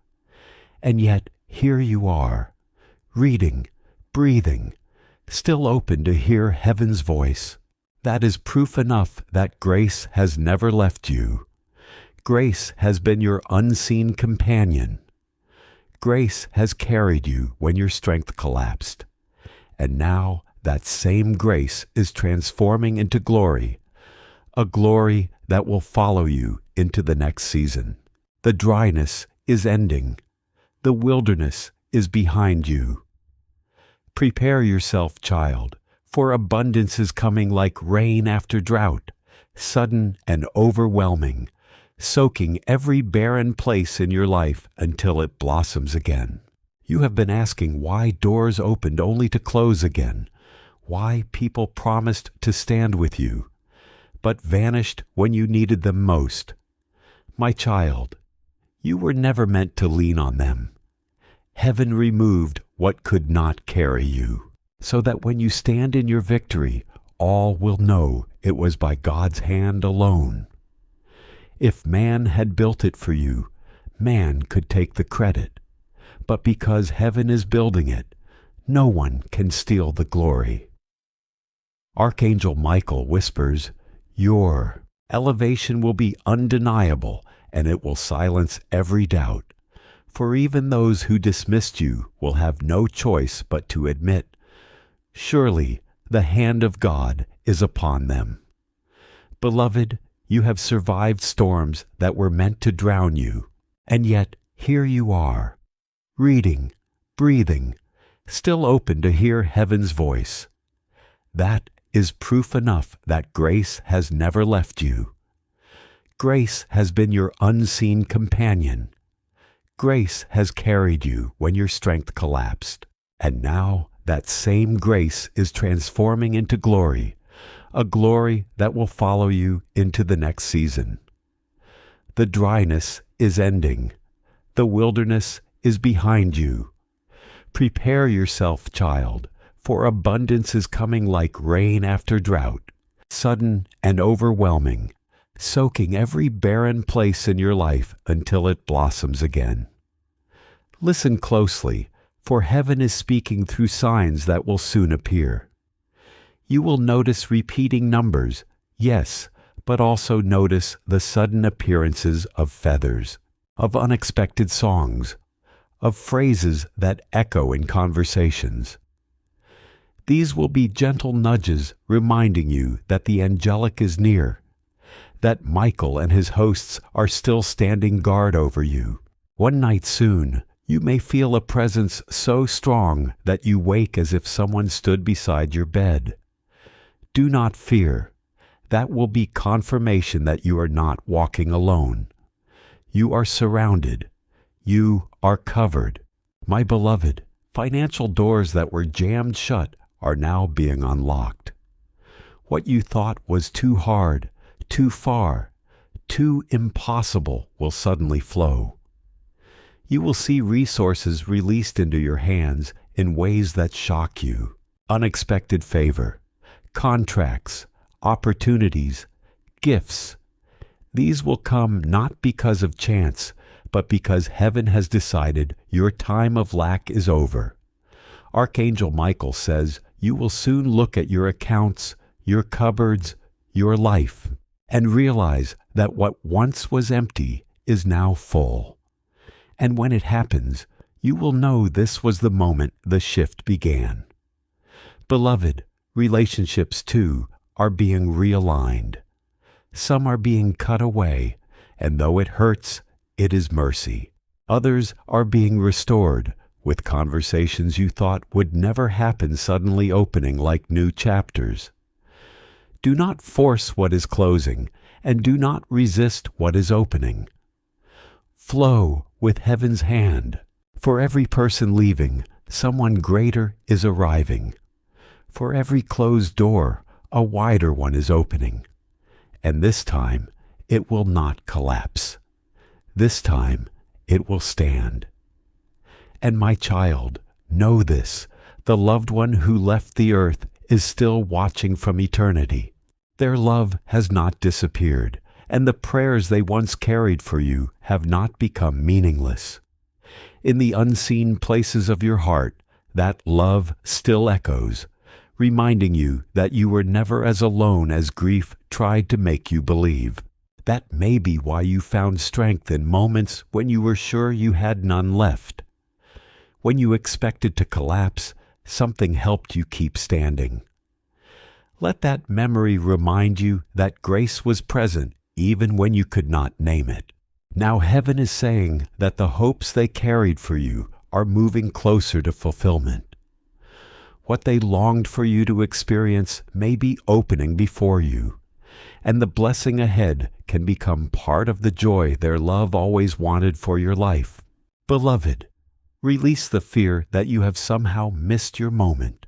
And yet here you are, reading, breathing, still open to hear heaven's voice. That is proof enough that grace has never left you. Grace has been your unseen companion. Grace has carried you when your strength collapsed. And now that same grace is transforming into glory, a glory that will follow you into the next season. The dryness is ending. The wilderness is behind you. Prepare yourself, child, for abundance is coming like rain after drought, sudden and overwhelming, soaking every barren place in your life until it blossoms again. You have been asking why doors opened only to close again, why people promised to stand with you, but vanished when you needed them most. My child, you were never meant to lean on them. Heaven removed what could not carry you, so that when you stand in your victory, all will know it was by God's hand alone. If man had built it for you, man could take the credit. But because heaven is building it, no one can steal the glory. Archangel Michael whispers, "Your elevation will be undeniable, and it will silence every doubt. For even those who dismissed you will have no choice but to admit, surely the hand of God is upon them." Beloved, you have survived storms that were meant to drown you, and yet here you are, reading, breathing, still open to hear heaven's voice. That is proof enough that grace has never left you. Grace has been your unseen companion. Grace has carried you when your strength collapsed, and now that same grace is transforming into glory, a glory that will follow you into the next season. The dryness is ending. The wilderness is behind you. Prepare yourself, child, for abundance is coming like rain after drought, sudden and overwhelming, soaking every barren place in your life until it blossoms again. Listen closely, for heaven is speaking through signs that will soon appear. You will notice repeating numbers, yes, but also notice the sudden appearances of feathers, of unexpected songs, of phrases that echo in conversations. These will be gentle nudges reminding you that the angelic is near, that Michael and his hosts are still standing guard over you. One night soon, you may feel a presence so strong that you wake as if someone stood beside your bed. Do not fear. That will be confirmation that you are not walking alone. You are surrounded. You are covered. My beloved, financial doors that were jammed shut are now being unlocked. What you thought was too hard, too far, too impossible will suddenly flow. You will see resources released into your hands in ways that shock you. Unexpected favor, contracts, opportunities, gifts. These will come not because of chance, but because heaven has decided your time of lack is over. Archangel Michael says you will soon look at your accounts, your cupboards, your life, and realize that what once was empty is now full. And when it happens, you will know this was the moment the shift began. Beloved, relationships too are being realigned. Some are being cut away, and though it hurts, it is mercy. Others are being restored, with conversations you thought would never happen suddenly opening like new chapters. Do not force what is closing, and do not resist what is opening. Flow with heaven's hand. For every person leaving, someone greater is arriving. For every closed door, a wider one is opening. And this time, it will not collapse. This time, it will stand. And my child, know this, the loved one who left the earth is still watching from eternity. Their love has not disappeared, and the prayers they once carried for you have not become meaningless. In the unseen places of your heart, that love still echoes, reminding you that you were never as alone as grief tried to make you believe. That may be why you found strength in moments when you were sure you had none left. When you expected to collapse, something helped you keep standing. Let that memory remind you that grace was present even when you could not name it. Now heaven is saying that the hopes they carried for you are moving closer to fulfillment. What they longed for you to experience may be opening before you, and the blessing ahead can become part of the joy their love always wanted for your life. Beloved, release the fear that you have somehow missed your moment.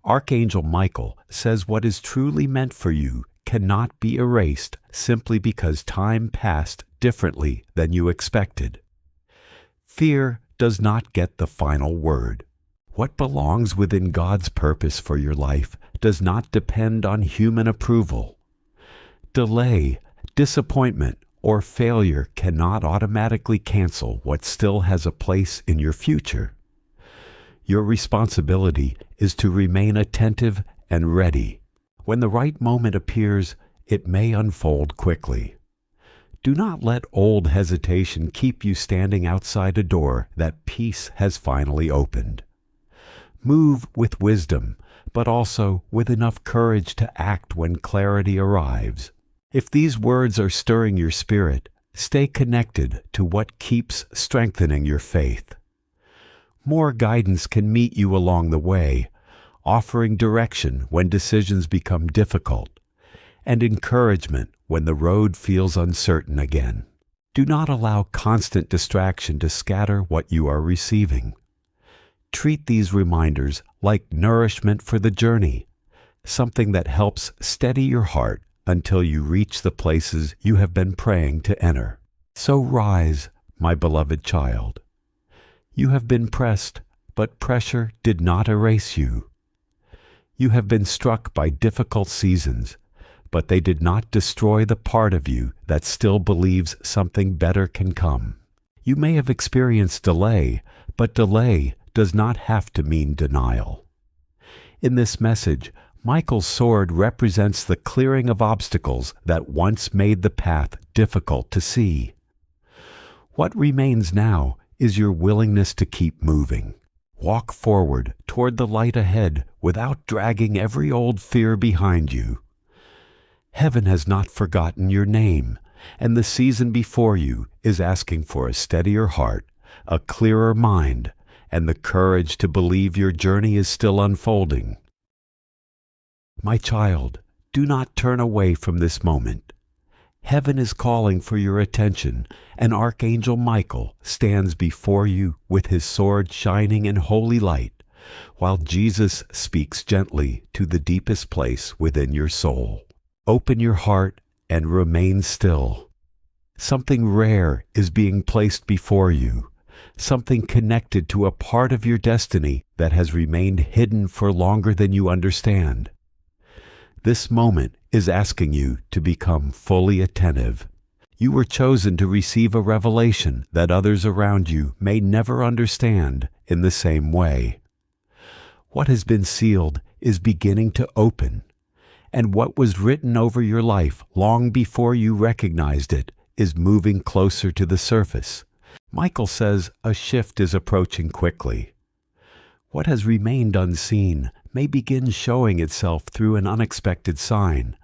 Archangel Michael says what is truly meant for you cannot be erased simply because time passed differently than you expected. Fear does not get the final word. What belongs within God's purpose for your life does not depend on human approval. Delay, disappointment, or failure cannot automatically cancel what still has a place in your future. Your responsibility is to remain attentive and ready. When the right moment appears, it may unfold quickly. Do not let old hesitation keep you standing outside a door that peace has finally opened. Move with wisdom, but also with enough courage to act when clarity arrives. If these words are stirring your spirit, stay connected to what keeps strengthening your faith. More guidance can meet you along the way, offering direction when decisions become difficult, and encouragement when the road feels uncertain again. Do not allow constant distraction to scatter what you are receiving. Treat these reminders like nourishment for the journey, something that helps steady your heart until you reach the places you have been praying to enter. So rise, my beloved child. You have been pressed, but pressure did not erase you. You have been struck by difficult seasons, but they did not destroy the part of you that still believes something better can come. You may have experienced delay, but delay does not have to mean denial. In this message, Michael's sword represents the clearing of obstacles that once made the path difficult to see. What remains now is your willingness to keep moving. Walk forward toward the light ahead without dragging every old fear behind you. Heaven has not forgotten your name, and the season before you is asking for a steadier heart, a clearer mind, and the courage to believe your journey is still unfolding. My child, do not turn away from this moment. Heaven is calling for your attention, and Archangel Michael stands before you with his sword shining in holy light, while Jesus speaks gently to the deepest place within your soul. Open your heart and remain still. Something rare is being placed before you, something connected to a part of your destiny that has remained hidden for longer than you understand. This moment is asking you to become fully attentive. You were chosen to receive a revelation that others around you may never understand in the same way. What has been sealed is beginning to open, and what was written over your life long before you recognized it is moving closer to the surface. Michael says a shift is approaching quickly. What has remained unseen may begin showing itself through an unexpected sign,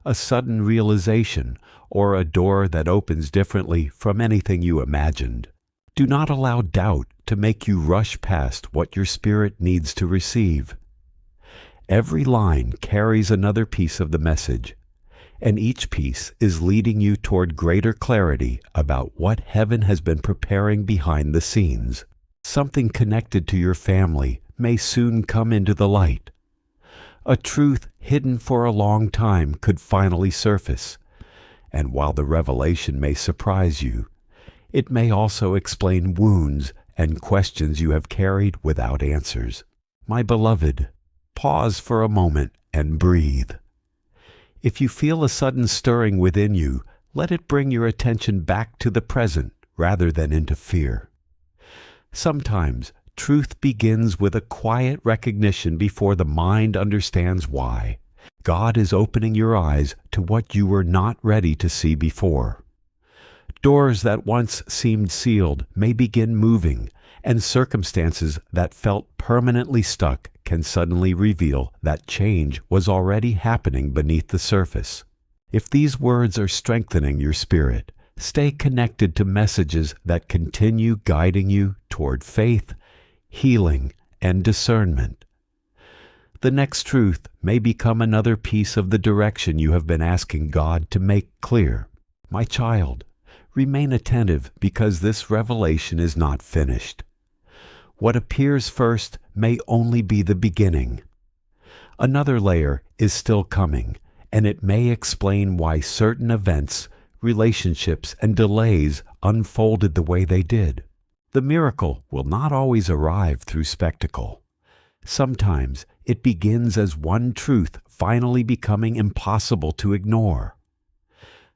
a sudden realization, or a door that opens differently from anything you imagined. Do not allow doubt to make you rush past what your spirit needs to receive. Every line carries another piece of the message, and each piece is leading you toward greater clarity about what heaven has been preparing behind the scenes. Something connected to your family may soon come into the light. A truth hidden for a long time could finally surface, and while the revelation may surprise you, it may also explain wounds and questions you have carried without answers. My beloved, pause for a moment and breathe. If you feel a sudden stirring within you, let it bring your attention back to the present rather than into fear. Sometimes truth begins with a quiet recognition before the mind understands why. God is opening your eyes to what you were not ready to see before. Doors that once seemed sealed may begin moving, and circumstances that felt permanently stuck can suddenly reveal that change was already happening beneath the surface. If these words are strengthening your spirit, stay connected to messages that continue guiding you toward faith, healing, and discernment. The next truth may become another piece of the direction you have been asking God to make clear. My child, remain attentive because this revelation is not finished. What appears first may only be the beginning. Another layer is still coming, and it may explain why certain events, relationships, and delays unfolded the way they did. The miracle will not always arrive through spectacle. Sometimes it begins as one truth finally becoming impossible to ignore.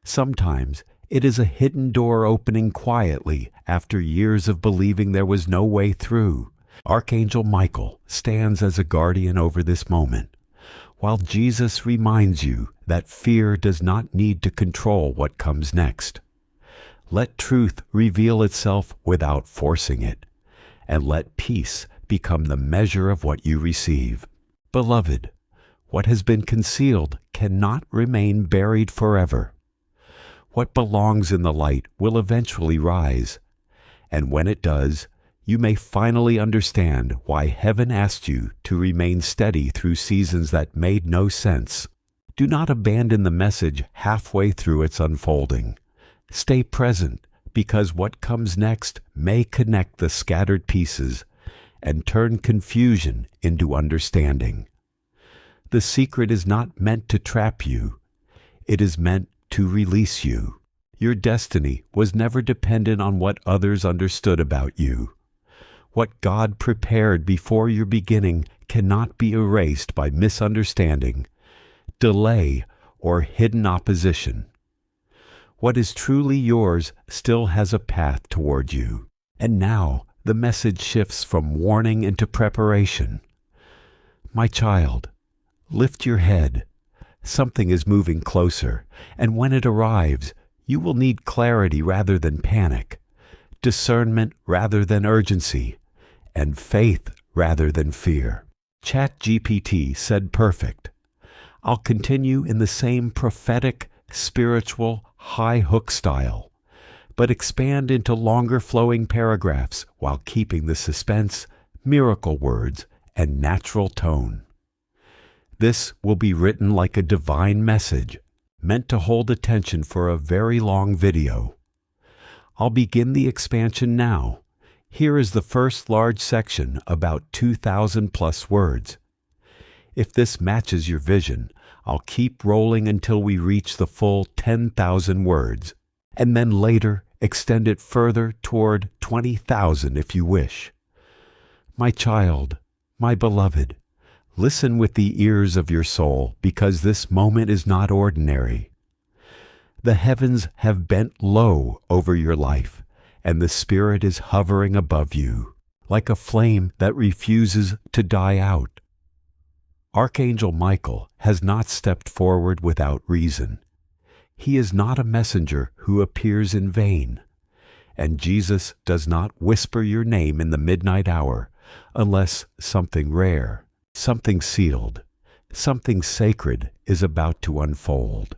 Sometimes it is a hidden door opening quietly after years of believing there was no way through. Archangel Michael stands as a guardian over this moment, while Jesus reminds you that fear does not need to control what comes next. Let truth reveal itself without forcing it, and let peace become the measure of what you receive. Beloved, what has been concealed cannot remain buried forever. What belongs in the light will eventually rise, and when it does, you may finally understand why heaven asked you to remain steady through seasons that made no sense. Do not abandon the message halfway through its unfolding. Stay present, because what comes next may connect the scattered pieces and turn confusion into understanding. The secret is not meant to trap you. It is meant to release you. Your destiny was never dependent on what others understood about you. What God prepared before your beginning cannot be erased by misunderstanding, delay, or hidden opposition. What is truly yours still has a path toward you. And now the message shifts from warning into preparation. My child, lift your head. Something is moving closer, and when it arrives, you will need clarity rather than panic, discernment rather than urgency, and faith rather than fear. ChatGPT said perfect. I'll continue in the same prophetic, spiritual, high hook style, but expand into longer flowing paragraphs while keeping the suspense, miracle words, and natural tone. This will be written like a divine message, meant to hold attention for a very long video. I'll begin the expansion now. Here is the first large section, about 2,000 plus words. If this matches your vision, I'll keep rolling until we reach the full 10,000 words, and then later extend it further toward 20,000 if you wish. My child, my beloved, listen with the ears of your soul, because this moment is not ordinary. The heavens have bent low over your life, and the Spirit is hovering above you, like a flame that refuses to die out. Archangel Michael has not stepped forward without reason. He is not a messenger who appears in vain, and Jesus does not whisper your name in the midnight hour unless something rare, something sealed, something sacred is about to unfold.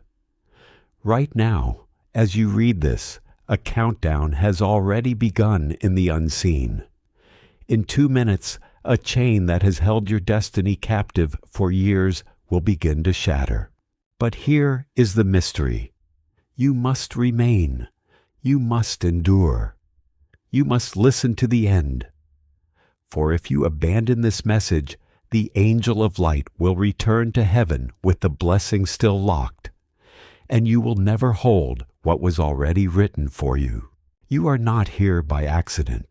Right now, as you read this, a countdown has already begun in the unseen. In 2 minutes, a chain that has held your destiny captive for years will begin to shatter. But here is the mystery. You must remain. You must endure. You must listen to the end. For if you abandon this message, the angel of light will return to heaven with the blessing still locked, and you will never hold what was already written for you. You are not here by accident.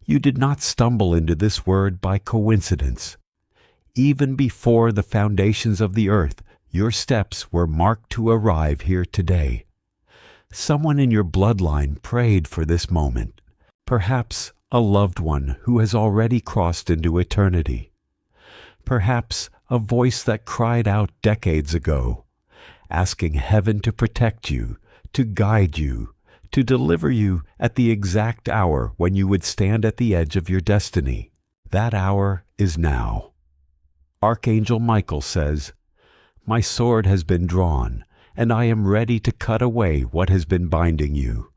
You did not stumble into this word by coincidence. Even before the foundations of the earth, your steps were marked to arrive here today. Someone in your bloodline prayed for this moment, perhaps a loved one who has already crossed into eternity. Perhaps a voice that cried out decades ago, asking heaven to protect you, to guide you, to deliver you at the exact hour when you would stand at the edge of your destiny. That hour is now. Archangel Michael says, "My sword has been drawn, and I am ready to cut away what has been binding you.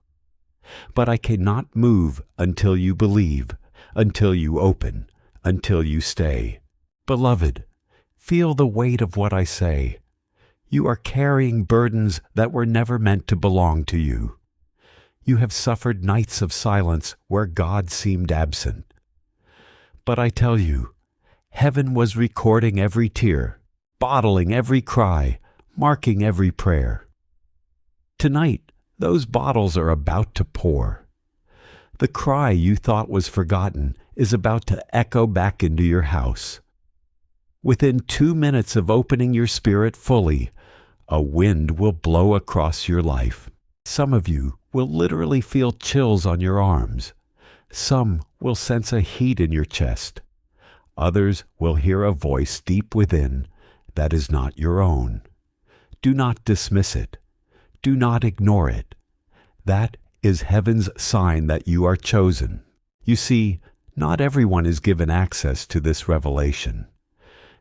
But I cannot move until you believe, until you open, until you stay. Beloved, feel the weight of what I say. You are carrying burdens that were never meant to belong to you. You have suffered nights of silence where God seemed absent. But I tell you, heaven was recording every tear, bottling every cry, marking every prayer. Tonight, those bottles are about to pour. The cry you thought was forgotten is about to echo back into your house. Within 2 minutes of opening your spirit fully, a wind will blow across your life. Some of you will literally feel chills on your arms. Some will sense a heat in your chest. Others will hear a voice deep within that is not your own. Do not dismiss it. Do not ignore it. That is heaven's sign that you are chosen. You see, not everyone is given access to this revelation.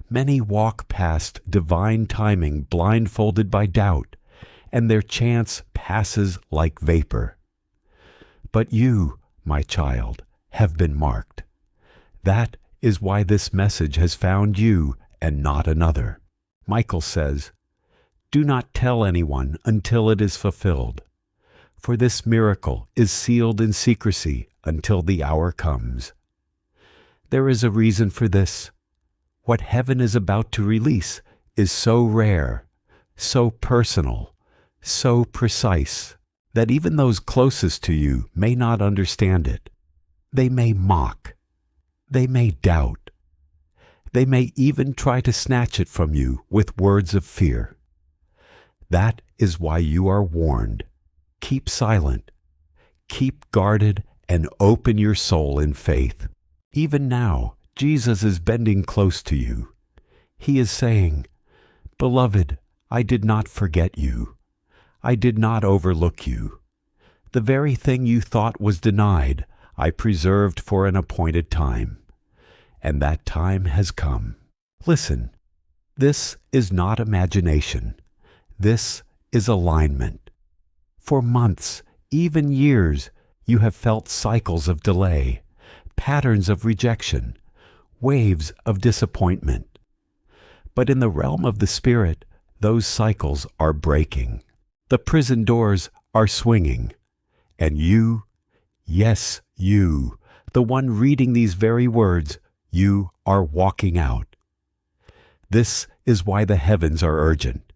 Many walk past divine timing blindfolded by doubt, and their chance passes like vapor. But you, my child, have been marked. That is why this message has found you and not another. Michael says, "Do not tell anyone until it is fulfilled, for this miracle is sealed in secrecy until the hour comes." There is a reason for this. What heaven is about to release is so rare, so personal, so precise, that even those closest to you may not understand it. They may mock. They may doubt. They may even try to snatch it from you with words of fear. That is why you are warned. Keep silent. Keep guarded and open your soul in faith. Even now, Jesus is bending close to you. He is saying, "Beloved, I did not forget you. I did not overlook you. The very thing you thought was denied, I preserved for an appointed time. And that time has come." Listen, this is not imagination. This is alignment. For months, even years, you have felt cycles of delay, patterns of rejection, waves of disappointment. But in the realm of the Spirit, those cycles are breaking. The prison doors are swinging. And you, yes, you, the one reading these very words, you are walking out. This is why the heavens are urgent.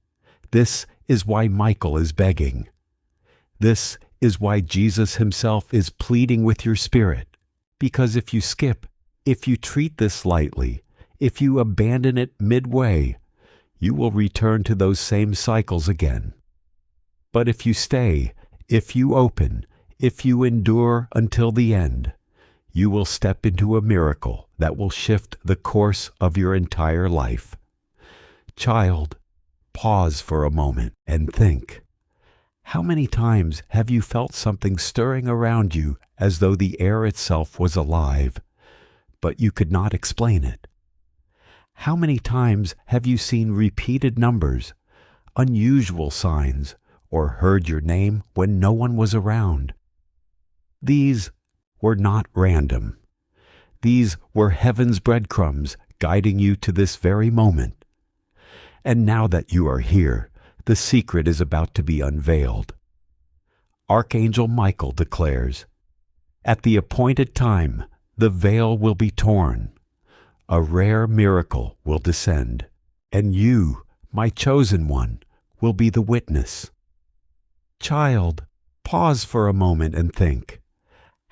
This is why Michael is begging. This is why Jesus himself is pleading with your spirit. Because if you skip, if you treat this lightly, if you abandon it midway, you will return to those same cycles again. But if you stay, if you open, if you endure until the end, you will step into a miracle that will shift the course of your entire life. Child, pause for a moment and think. How many times have you felt something stirring around you as though the air itself was alive, but you could not explain it? How many times have you seen repeated numbers, unusual signs, or heard your name when no one was around? These were not random. These were heaven's breadcrumbs guiding you to this very moment. And now that you are here, the secret is about to be unveiled. Archangel Michael declares, "At the appointed time, the veil will be torn. A rare miracle will descend, and you, my chosen one, will be the witness." Child, pause for a moment and think.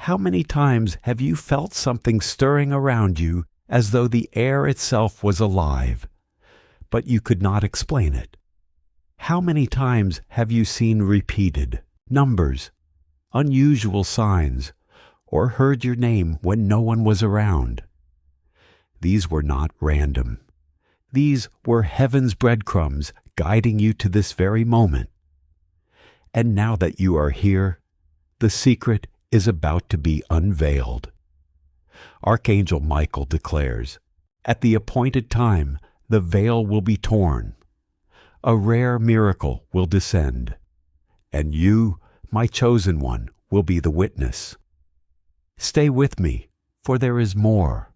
How many times have you felt something stirring around you as though the air itself was alive, but you could not explain it? How many times have you seen repeated numbers, unusual signs, or heard your name when no one was around? These were not random. These were heaven's breadcrumbs guiding you to this very moment. And now that you are here, the secret is about to be unveiled. Archangel Michael declares, "At the appointed time, the veil will be torn. A rare miracle will descend, and you, my chosen one, will be the witness." Stay with me, for there is more.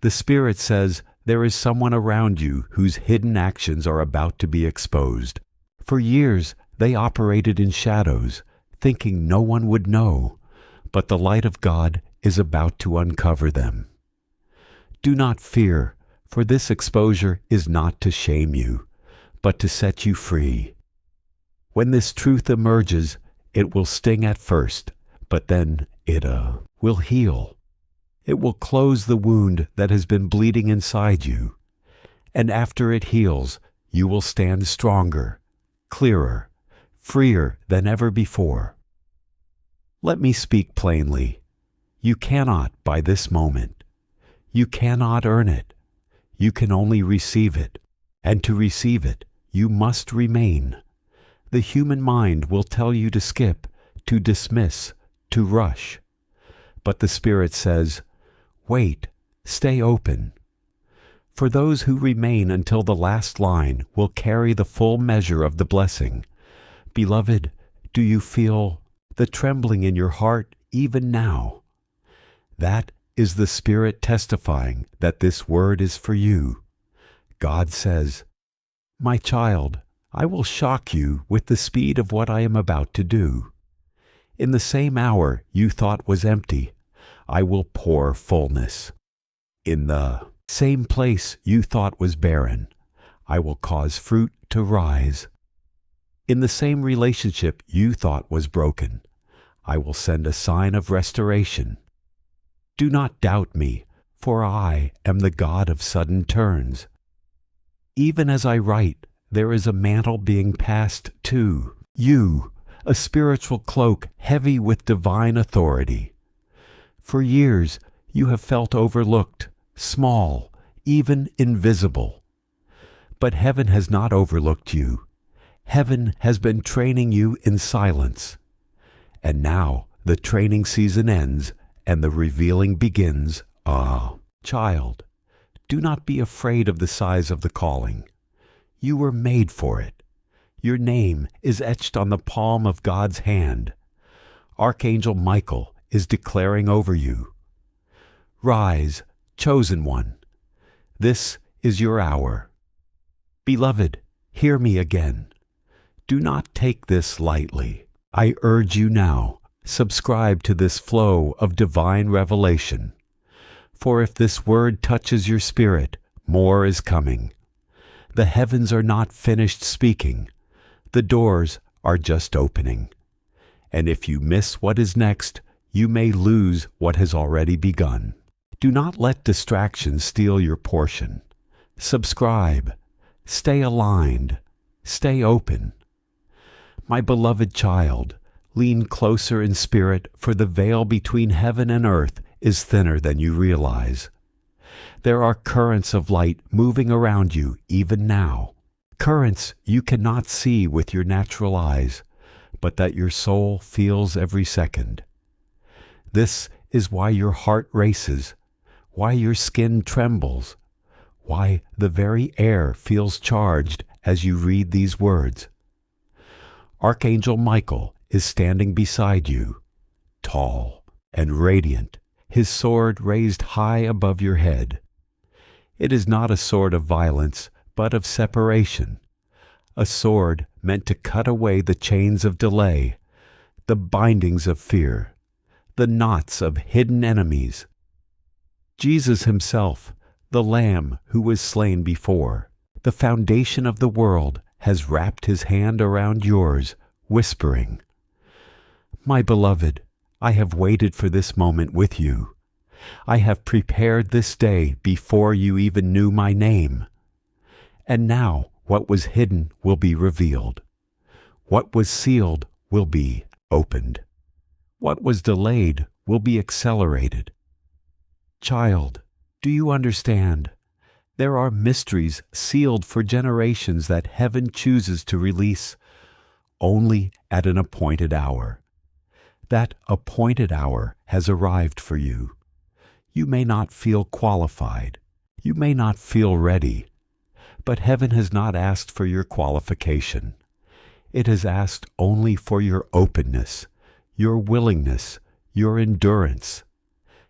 The Spirit says there is someone around you whose hidden actions are about to be exposed. For years, they operated in shadows, thinking no one would know, but the light of God is about to uncover them. Do not fear, for this exposure is not to shame you, but to set you free. When this truth emerges, it will sting at first, but then it will heal. It will close the wound that has been bleeding inside you, and after it heals, you will stand stronger, clearer, freer than ever before. Let me speak plainly. You cannot by this moment. You cannot earn it. You can only receive it, and to receive it, you must remain. The human mind will tell you to skip, to dismiss, to rush. But the Spirit says, "Wait, stay open." For those who remain until the last line will carry the full measure of the blessing. Beloved, do you feel the trembling in your heart even now? That is the Spirit testifying that this word is for you. God says, "My child, I will shock you with the speed of what I am about to do. In the same hour you thought was empty, I will pour fullness. In the same place you thought was barren, I will cause fruit to rise. In the same relationship you thought was broken, I will send a sign of restoration. Do not doubt me, for I am the God of sudden turns." Even as I write, there is a mantle being passed to you, a spiritual cloak heavy with divine authority. For years, you have felt overlooked, small, even invisible. But heaven has not overlooked you. Heaven has been training you in silence. And now the training season ends and the revealing begins. Child, do not be afraid of the size of the calling. You were made for it. Your name is etched on the palm of God's hand. Archangel Michael is declaring over you. Rise, chosen one. This is your hour. Beloved, hear me again. Do not take this lightly. I urge you now, subscribe to this flow of divine revelation. For if this word touches your spirit, more is coming. The heavens are not finished speaking. The doors are just opening. And if you miss what is next, you may lose what has already begun. Do not let distractions steal your portion. Subscribe. Stay aligned. Stay open. My beloved child, lean closer in spirit, for the veil between heaven and earth is thinner than you realize. There are currents of light moving around you even now, currents you cannot see with your natural eyes, but that your soul feels every second. This is why your heart races, why your skin trembles, why the very air feels charged as you read these words. Archangel Michael is standing beside you, tall and radiant, his sword raised high above your head. It is not a sword of violence, but of separation, a sword meant to cut away the chains of delay, the bindings of fear, the knots of hidden enemies. Jesus himself, the Lamb who was slain before the foundation of the world, has wrapped his hand around yours, whispering, "My beloved, I have waited for this moment with you. I have prepared this day before you even knew my name. And now what was hidden will be revealed. What was sealed will be opened. What was delayed will be accelerated." Child, do you understand? There are mysteries sealed for generations that heaven chooses to release only at an appointed hour. That appointed hour has arrived for you. You may not feel qualified. You may not feel ready. But heaven has not asked for your qualification. It has asked only for your openness, your willingness, your endurance.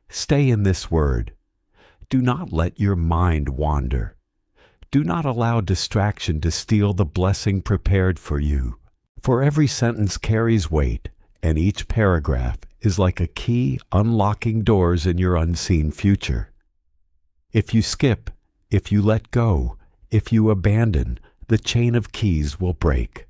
Stay in this word. Do not let your mind wander. Do not allow distraction to steal the blessing prepared for you. For every sentence carries weight, and each paragraph is like a key unlocking doors in your unseen future. If you skip, if you let go, if you abandon, the chain of keys will break.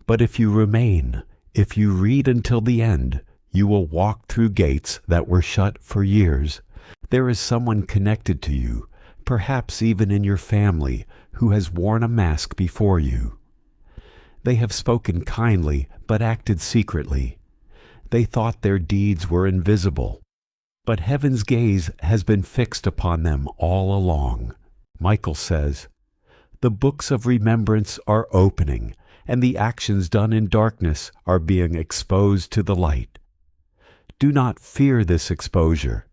But if you remain, if you read until the end, you will walk through gates that were shut for years. There is someone connected to you, perhaps even in your family, who has worn a mask before you. They have spoken kindly, but acted secretly. They thought their deeds were invisible, but heaven's gaze has been fixed upon them all along. Michael says, "The books of remembrance are opening, and the actions done in darkness are being exposed to the light." Do not fear this exposure.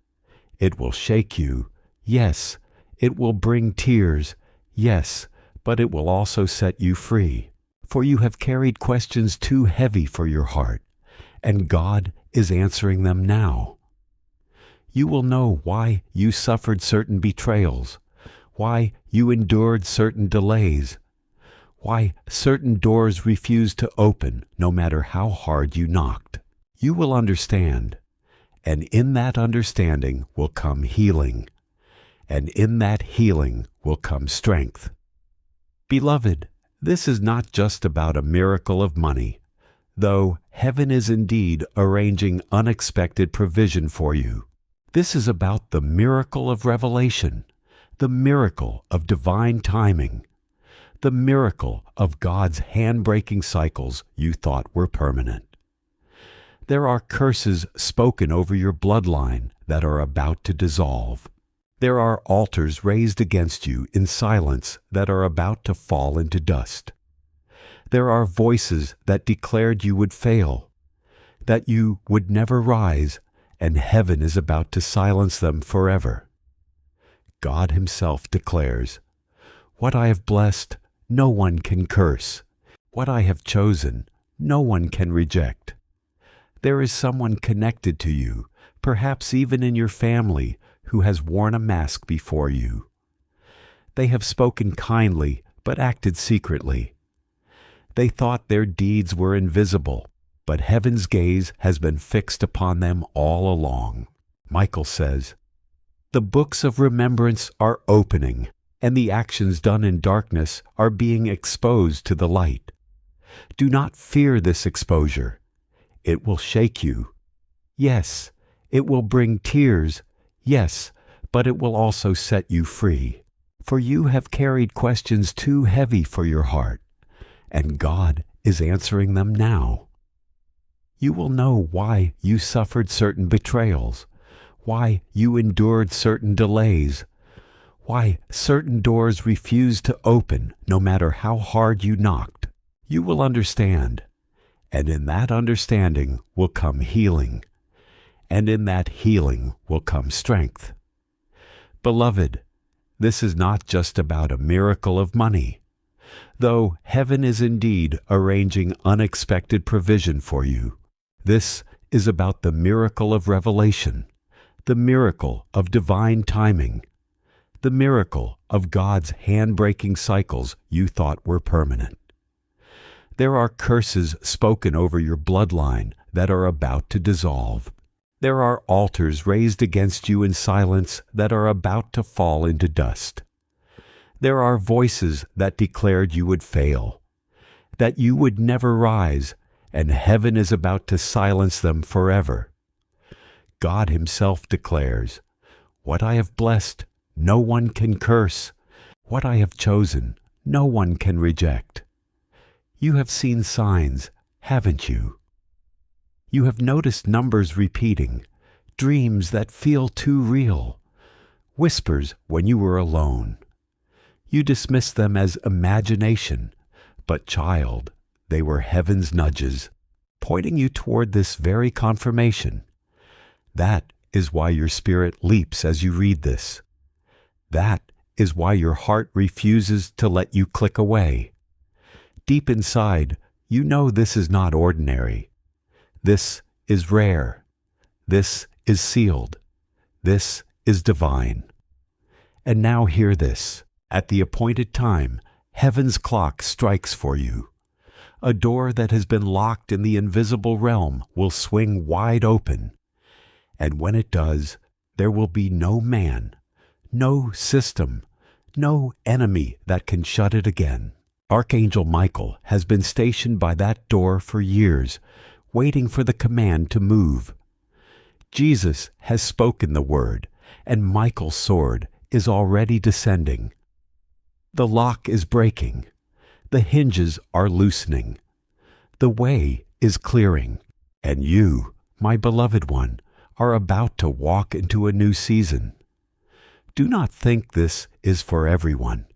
It will shake you, yes. It will bring tears, yes, but it will also set you free. For you have carried questions too heavy for your heart, and God is answering them now. You will know why you suffered certain betrayals, why you endured certain delays, why certain doors refused to open no matter how hard you knocked. You will understand, and in that understanding will come healing, and in that healing will come strength. Beloved, this is not just about a miracle of money, though heaven is indeed arranging unexpected provision for you. This is about the miracle of revelation, the miracle of divine timing, the miracle of God's hand-breaking cycles you thought were permanent. There are curses spoken over your bloodline that are about to dissolve. There are altars raised against you in silence that are about to fall into dust. There are voices that declared you would fail, that you would never rise, and heaven is about to silence them forever. God himself declares, "What I have blessed, no one can curse. What I have chosen, no one can reject." There is someone connected to you, perhaps even in your family, who has worn a mask before you. They have spoken kindly, but acted secretly. They thought their deeds were invisible, but heaven's gaze has been fixed upon them all along. Michael says, "The books of remembrance are opening, and the actions done in darkness are being exposed to the light. Do not fear this exposure. It will shake you. Yes, it will bring tears. Yes, but it will also set you free. For you have carried questions too heavy for your heart, and God is answering them now. You will know why you suffered certain betrayals, why you endured certain delays, why certain doors refused to open no matter how hard you knocked. You will understand, and in that understanding will come healing, and in that healing will come strength. Beloved, this is not just about a miracle of money, though heaven is indeed arranging unexpected provision for you. This is about the miracle of revelation, the miracle of divine timing, the miracle of God's hand-breaking cycles you thought were permanent. There are curses spoken over your bloodline that are about to dissolve. There are altars raised against you in silence that are about to fall into dust. There are voices that declared you would fail, that you would never rise, and heaven is about to silence them forever. God Himself declares, "What I have blessed, no one can curse. What I have chosen, no one can reject." You have seen signs, haven't you? You have noticed numbers repeating, dreams that feel too real, whispers when you were alone. You dismissed them as imagination, but child, they were heaven's nudges, pointing you toward this very confirmation. That is why your spirit leaps as you read this. That is why your heart refuses to let you click away. Deep inside, you know this is not ordinary. This is rare. This is sealed. This is divine. And now hear this. At the appointed time, heaven's clock strikes for you. A door that has been locked in the invisible realm will swing wide open. And when it does, there will be no man, no system, no enemy that can shut it again. Archangel Michael has been stationed by that door for years, waiting for the command to move. Jesus has spoken the word, and Michael's sword is already descending. The lock is breaking. The hinges are loosening. The way is clearing. And you, my beloved one, are about to walk into a new season. Do not think this is for everyone.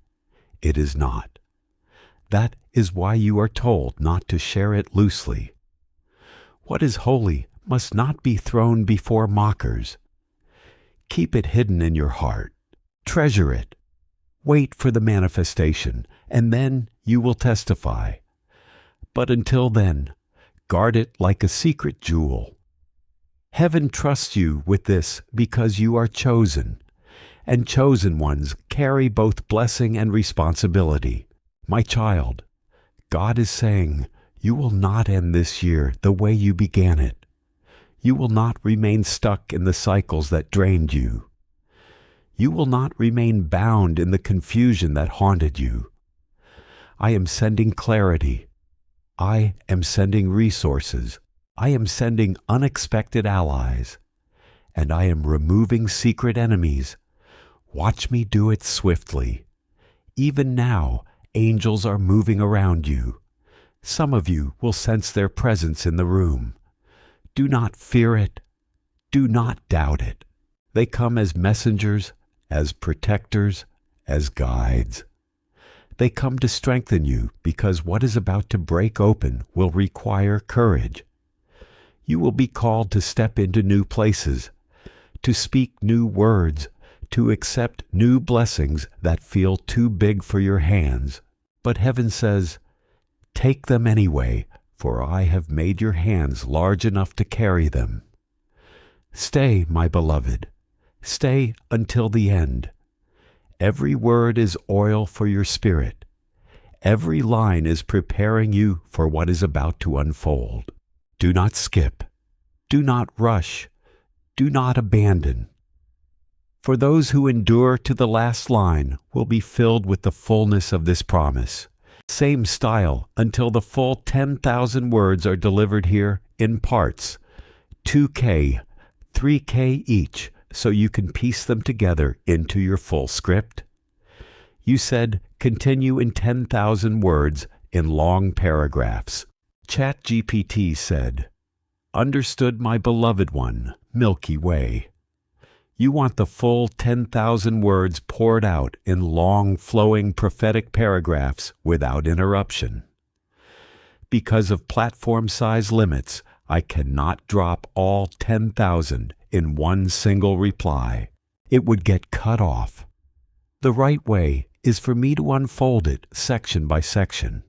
It is not. That is why you are told not to share it loosely. What is holy must not be thrown before mockers. Keep it hidden in your heart. Treasure it. Wait for the manifestation, and then you will testify. But until then, guard it like a secret jewel. Heaven trusts you with this because you are chosen, and chosen ones carry both blessing and responsibility. My child, God is saying, you will not end this year the way you began it. You will not remain stuck in the cycles that drained you. You will not remain bound in the confusion that haunted you. I am sending clarity. I am sending resources. I am sending unexpected allies. And I am removing secret enemies. Watch me do it swiftly. Even now, angels are moving around you. Some of you will sense their presence in the room. Do not fear it. Do not doubt it. They come as messengers, as protectors, as guides. They come to strengthen you because what is about to break open will require courage. You will be called to step into new places, to speak new words, to accept new blessings that feel too big for your hands. But heaven says, take them anyway, for I have made your hands large enough to carry them. Stay, my beloved. Stay until the end. Every word is oil for your spirit. Every line is preparing you for what is about to unfold. Do not skip. Do not rush. Do not abandon. For those who endure to the last line will be filled with the fullness of this promise. Same style until the full 10,000 words are delivered here in parts, 2K, 3K each, so you can piece them together into your full script. You said continue in 10,000 words in long paragraphs. ChatGPT said, understood, my beloved one, Milky Way. You want the full 10,000 words poured out in long, flowing prophetic paragraphs without interruption. Because of platform size limits, I cannot drop all 10,000 in one single reply. It would get cut off. The right way is for me to unfold it section by section.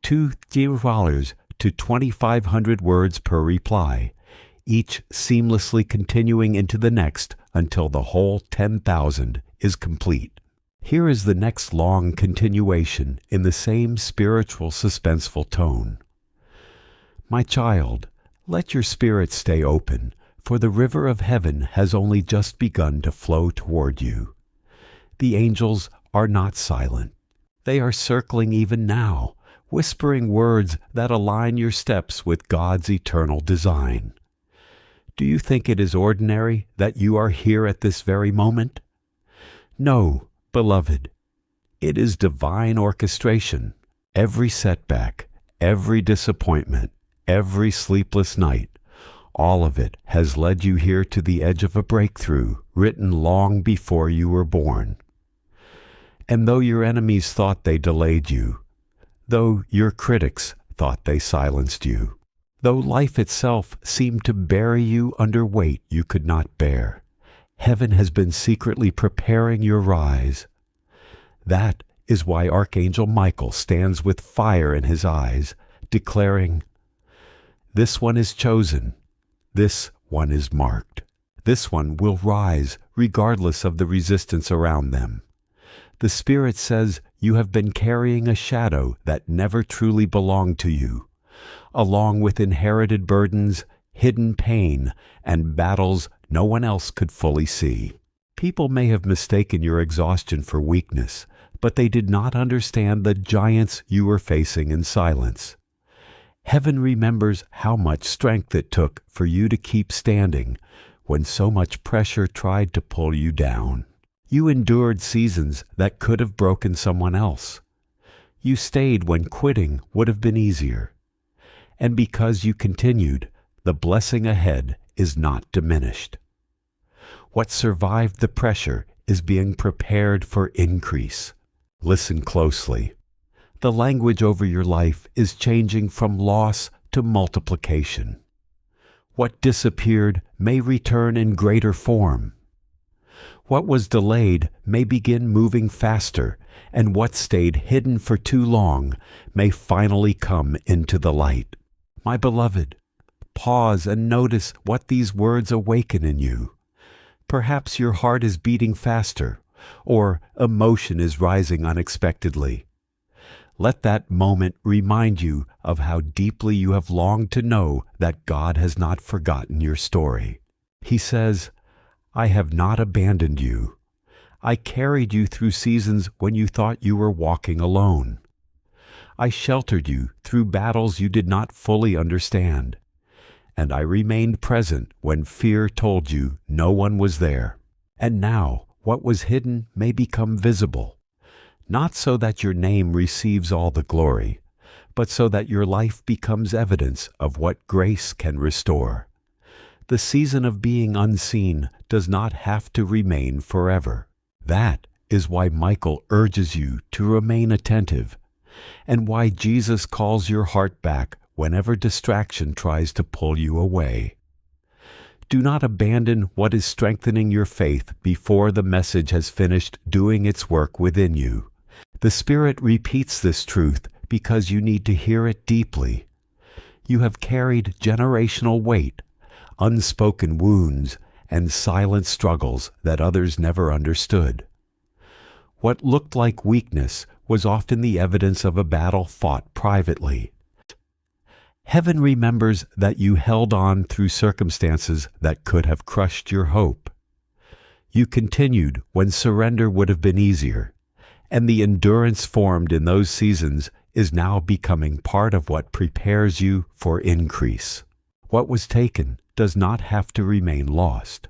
$2 to 2,500 words per reply, each seamlessly continuing into the next until the whole 10,000 is complete. Here is the next long continuation in the same spiritual suspenseful tone. My child, let your spirit stay open, for the river of heaven has only just begun to flow toward you. The angels are not silent. They are circling even now, whispering words that align your steps with God's eternal design. Do you think it is ordinary that you are here at this very moment? No, beloved. It is divine orchestration. Every setback, every disappointment, every sleepless night, all of it has led you here to the edge of a breakthrough written long before you were born. And though your enemies thought they delayed you, though your critics thought they silenced you, though life itself seemed to bury you under weight you could not bear, heaven has been secretly preparing your rise. That is why Archangel Michael stands with fire in his eyes, declaring, "This one is chosen. This one is marked. This one will rise regardless of the resistance around them." The Spirit says you have been carrying a shadow that never truly belonged to you, along with inherited burdens, hidden pain, and battles no one else could fully see. People may have mistaken your exhaustion for weakness, but they did not understand the giants you were facing in silence. Heaven remembers how much strength it took for you to keep standing when so much pressure tried to pull you down. You endured seasons that could have broken someone else. You stayed when quitting would have been easier. And because you continued, the blessing ahead is not diminished. What survived the pressure is being prepared for increase. Listen closely. The language over your life is changing from loss to multiplication. What disappeared may return in greater form. What was delayed may begin moving faster, and what stayed hidden for too long may finally come into the light. My beloved, pause and notice what these words awaken in you. Perhaps your heart is beating faster, or emotion is rising unexpectedly. Let that moment remind you of how deeply you have longed to know that God has not forgotten your story. He says, "I have not abandoned you. I carried you through seasons when you thought you were walking alone. I sheltered you through battles you did not fully understand, and I remained present when fear told you no one was there. And now what was hidden may become visible, not so that your name receives all the glory, but so that your life becomes evidence of what grace can restore. The season of being unseen does not have to remain forever. That is why Michael urges you to remain attentive, and why Jesus calls your heart back whenever distraction tries to pull you away. Do not abandon what is strengthening your faith before the message has finished doing its work within you. The Spirit repeats this truth because you need to hear it deeply. You have carried generational weight, unspoken wounds, and silent struggles that others never understood. What looked like weakness was often the evidence of a battle fought privately. Heaven remembers that you held on through circumstances that could have crushed your hope. You continued when surrender would have been easier, and the endurance formed in those seasons is now becoming part of what prepares you for increase. What was taken does not have to remain lost.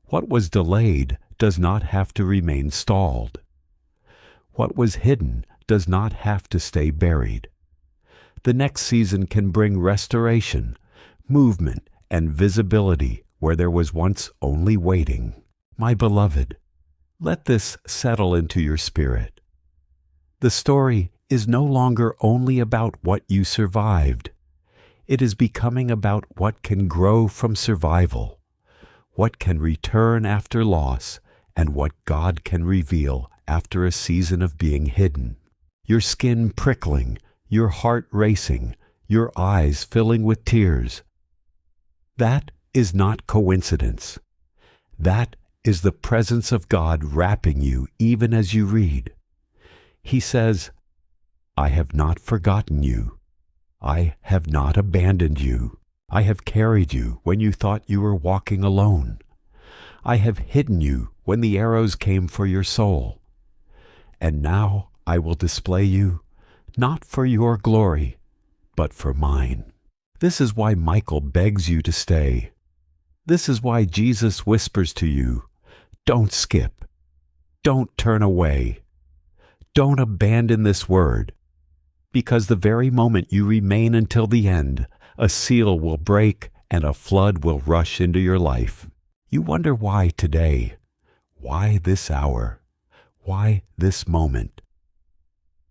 What was delayed does not have to remain stalled. What was hidden does not have to stay buried. The next season can bring restoration, movement, and visibility where there was once only waiting. My beloved, let this settle into your spirit. The story is no longer only about what you survived. It is becoming about what can grow from survival, what can return after loss, and what God can reveal after a season of being hidden. Your skin prickling, your heart racing, your eyes filling with tears. That is not coincidence. That is the presence of God wrapping you even as you read. He says, I have not forgotten you. I have not abandoned you. I have carried you when you thought you were walking alone. I have hidden you when the arrows came for your soul. And now I will display you, not for your glory, but for mine. This is why Michael begs you to stay. This is why Jesus whispers to you, don't skip. Don't turn away. Don't abandon this word. Because the very moment you remain until the end, a seal will break and a flood will rush into your life. You wonder why today? Why this hour? Why this moment?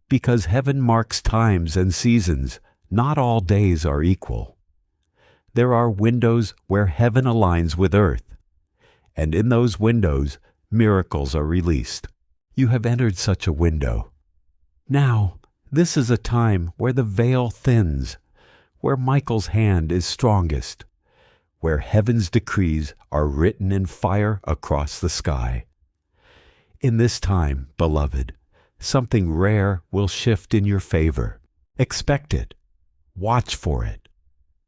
Because heaven marks times and seasons. Not all days are equal. There are windows where heaven aligns with earth, and in those windows, miracles are released. You have entered such a window. Now, this is a time where the veil thins, where Michael's hand is strongest, where heaven's decrees are written in fire across the sky. In this time, beloved, something rare will shift in your favor. Expect it. Watch for it.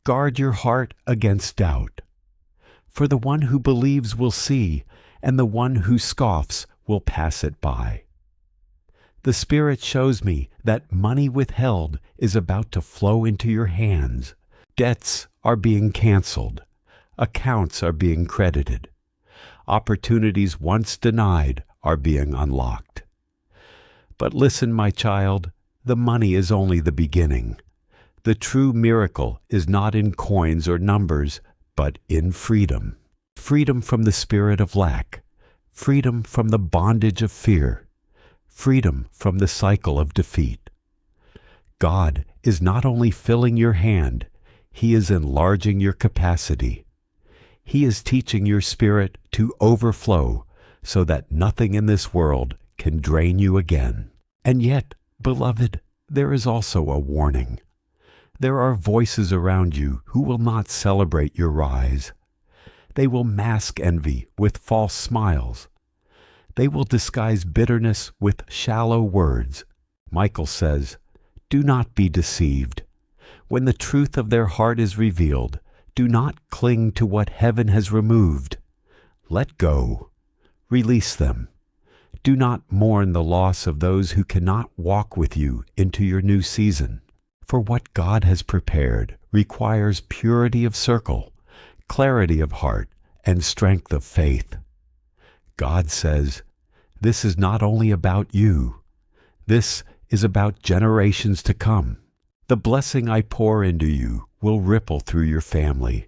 Guard your heart against doubt. For the one who believes will see, and the one who scoffs will pass it by. The Spirit shows me that money withheld is about to flow into your hands. Debts are being canceled. Accounts are being credited. Opportunities once denied are being unlocked. But listen, my child, the money is only the beginning. The true miracle is not in coins or numbers, but in freedom. Freedom from the spirit of lack. Freedom from the bondage of fear. Freedom from the cycle of defeat. God is not only filling your hand, He is enlarging your capacity. He is teaching your spirit to overflow so that nothing in this world can drain you again. And yet, beloved, there is also a warning. There are voices around you who will not celebrate your rise. They will mask envy with false smiles. They will disguise bitterness with shallow words. Michael says, do not be deceived. When the truth of their heart is revealed, do not cling to what heaven has removed. Let go. Release them. Do not mourn the loss of those who cannot walk with you into your new season. For what God has prepared requires purity of circle, clarity of heart, and strength of faith. God says, this is not only about you. This is about generations to come. The blessing I pour into you will ripple through your family,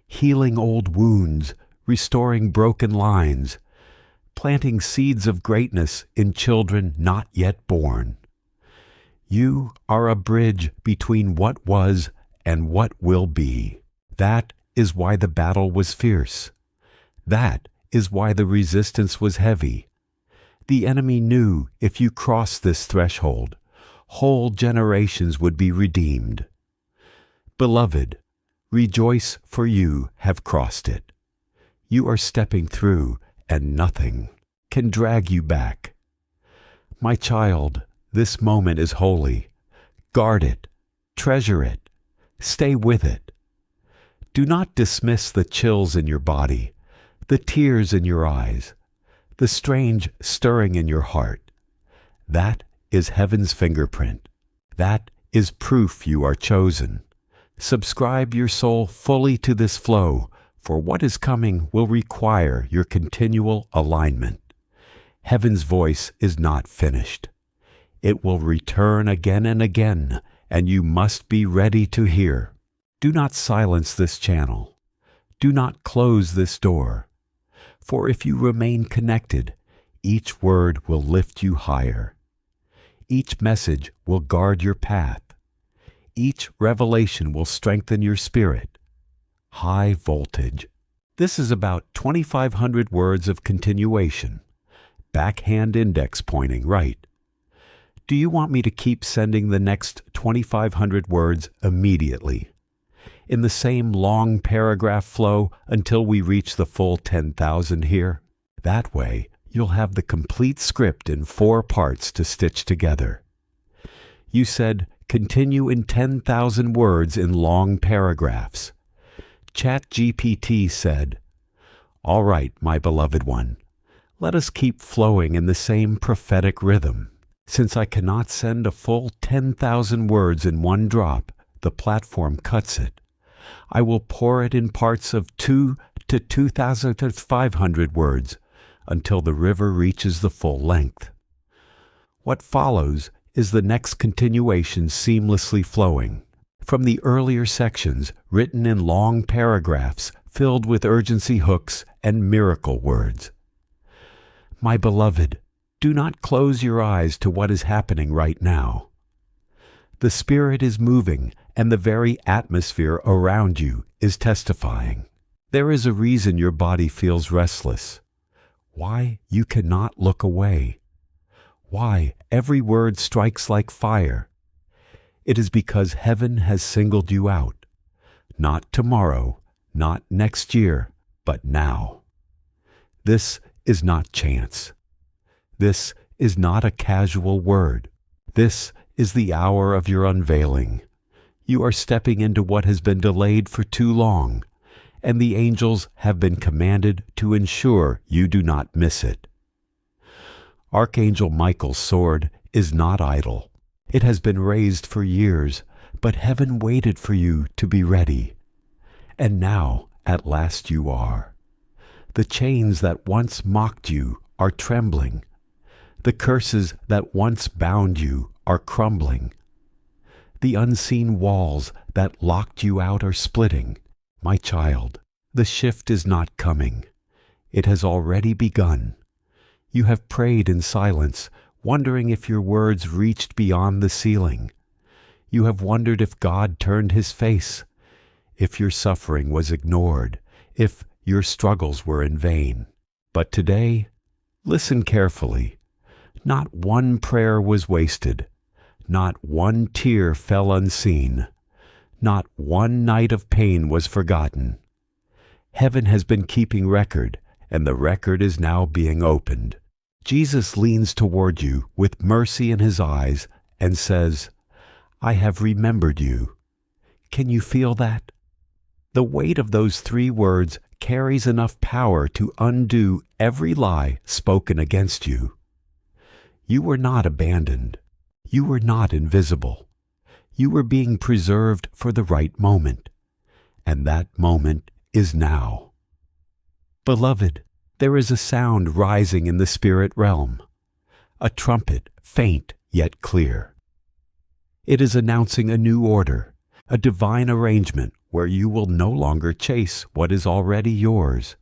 healing old wounds, restoring broken lines, planting seeds of greatness in children not yet born. You are a bridge between what was and what will be. That is why the battle was fierce. That is why the resistance was heavy. The enemy knew if you crossed this threshold, whole generations would be redeemed. Beloved, rejoice, for you have crossed it. You are stepping through, and nothing can drag you back. My child, this moment is holy. Guard it, treasure it, stay with it. Do not dismiss the chills in your body, the tears in your eyes, the strange stirring in your heart. That is heaven's fingerprint. That is proof you are chosen. Subscribe your soul fully to this flow, for what is coming will require your continual alignment. Heaven's voice is not finished. It will return again and again, and you must be ready to hear. Do not silence this channel. Do not close this door. For if you remain connected, each word will lift you higher. Each message will guard your path. Each revelation will strengthen your spirit. High voltage. This is about 2,500 words of continuation. Backhand index pointing right. Do you want me to keep sending the next 2,500 words immediately, in the same long paragraph flow until we reach the full 10,000 here? That way, you'll have the complete script in 4 parts to stitch together. You said, continue in 10,000 words in long paragraphs. ChatGPT said, all right, my beloved one, let us keep flowing in the same prophetic rhythm. Since I cannot send a full 10,000 words in one drop, the platform cuts it. I will pour it in parts of 2 to 2,500 words until the river reaches the full length. What follows is the next continuation seamlessly flowing from the earlier sections written in long paragraphs filled with urgency hooks and miracle words. My beloved, do not close your eyes to what is happening right now. The Spirit is moving, and the very atmosphere around you is testifying. There is a reason your body feels restless. Why you cannot look away. Why every word strikes like fire. It is because heaven has singled you out. Not tomorrow, not next year, but now. This is not chance. This is not a casual word. This is the hour of your unveiling. You are stepping into what has been delayed for too long, and the angels have been commanded to ensure you do not miss it. Archangel Michael's sword is not idle. It has been raised for years, but heaven waited for you to be ready. And now, at last you are. The chains that once mocked you are trembling. The curses that once bound you are crumbling. The unseen walls that locked you out are splitting. My child, the shift is not coming. It has already begun. You have prayed in silence, wondering if your words reached beyond the ceiling. You have wondered if God turned his face, if your suffering was ignored, if your struggles were in vain. But today, listen carefully. Not one prayer was wasted. Not one tear fell unseen. Not one night of pain was forgotten. Heaven has been keeping record, and the record is now being opened. Jesus leans toward you with mercy in his eyes and says, I have remembered you. Can you feel that? The weight of those 3 words carries enough power to undo every lie spoken against you. You were not abandoned. You were not invisible. You were being preserved for the right moment, and that moment is now. Beloved, there is a sound rising in the spirit realm, a trumpet, faint yet clear. It is announcing a new order, a divine arrangement where you will no longer chase what is already yours.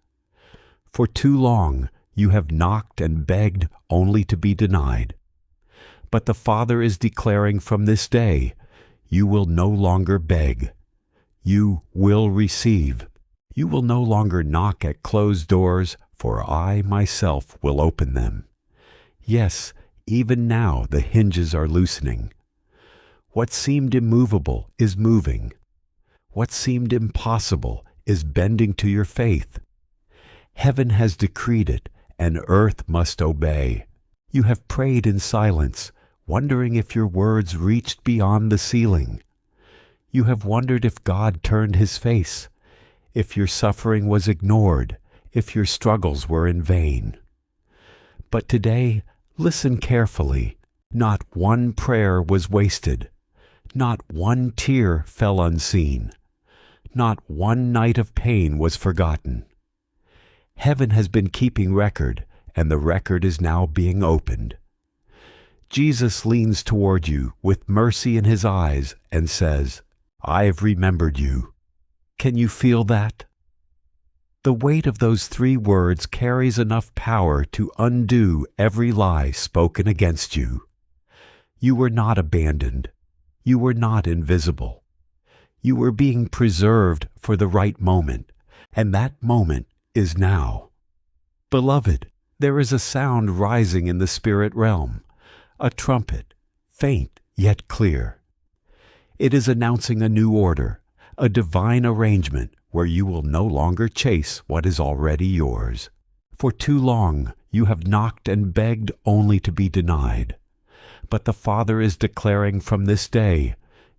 For too long, you have knocked and begged only to be denied. But the Father is declaring from this day, you will no longer beg. You will receive. You will no longer knock at closed doors, for I myself will open them. Yes, even now the hinges are loosening. What seemed immovable is moving. What seemed impossible is bending to your faith. Heaven has decreed it, and earth must obey. You have prayed in silence, wondering if your words reached beyond the ceiling. You have wondered if God turned his face, if your suffering was ignored, if your struggles were in vain. But today, listen carefully. Not one prayer was wasted. Not one tear fell unseen. Not one night of pain was forgotten. Heaven has been keeping record, and the record is now being opened. Jesus leans toward you with mercy in his eyes and says, "I have remembered you." Can you feel that? The weight of those 3 words carries enough power to undo every lie spoken against you. You were not abandoned. You were not invisible. You were being preserved for the right moment, and that moment is now. Beloved, there is a sound rising in the spirit realm, a trumpet, faint yet clear. It is announcing a new order, a divine arrangement where you will no longer chase what is already yours. For too long you have knocked and begged only to be denied. But the Father is declaring from this day,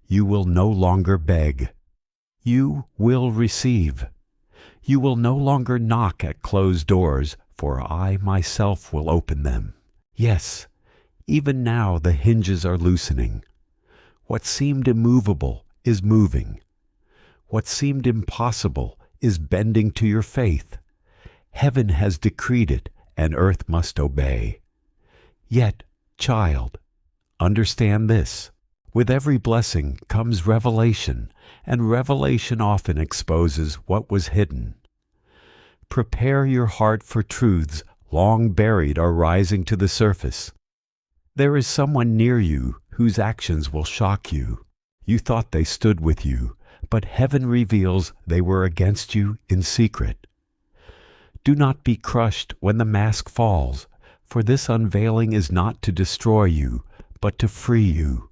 you will no longer beg. You will receive. You will no longer knock at closed doors, for I myself will open them. Yes, even now the hinges are loosening. What seemed immovable is moving. What seemed impossible is bending to your faith. Heaven has decreed it, and earth must obey. Yet, child, understand this. With every blessing comes revelation, and revelation often exposes what was hidden. Prepare your heart for truths long buried are rising to the surface. There is someone near you whose actions will shock you. You thought they stood with you, but heaven reveals they were against you in secret. Do not be crushed when the mask falls, for this unveiling is not to destroy you, but to free you.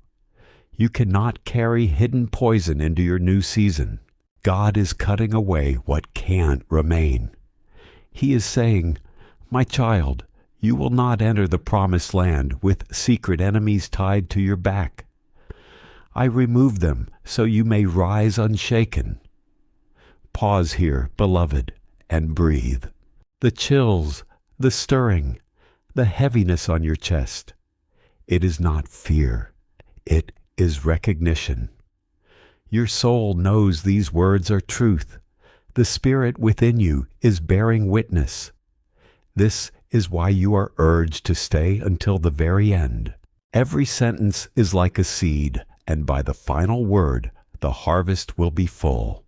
You cannot carry hidden poison into your new season. God is cutting away what can't remain. He is saying, "My child, you will not enter the promised land with secret enemies tied to your back. I remove them so you may rise unshaken." Pause here, beloved, and breathe. The chills, the stirring, the heaviness on your chest. It is not fear. It is recognition. Your soul knows these words are truth. The Spirit within you is bearing witness. This is why you are urged to stay until the very end. Every sentence is like a seed, and by the final word, the harvest will be full.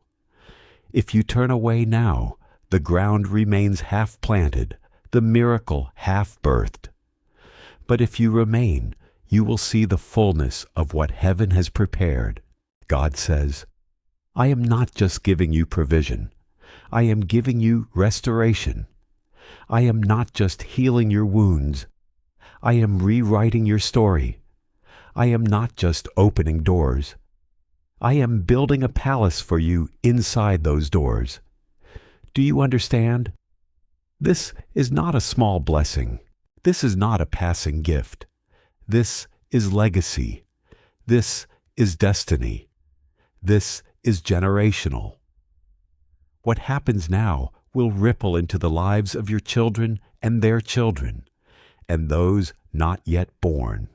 If you turn away now, the ground remains half planted, the miracle half birthed. But if you remain, you will see the fullness of what heaven has prepared. God says, "I am not just giving you provision. I am giving you restoration. I am not just healing your wounds. I am rewriting your story. I am not just opening doors. I am building a palace for you inside those doors." Do you understand? This is not a small blessing. This is not a passing gift. This is legacy. This is destiny. This is generational. What happens now will ripple into the lives of your children and their children, and those not yet born.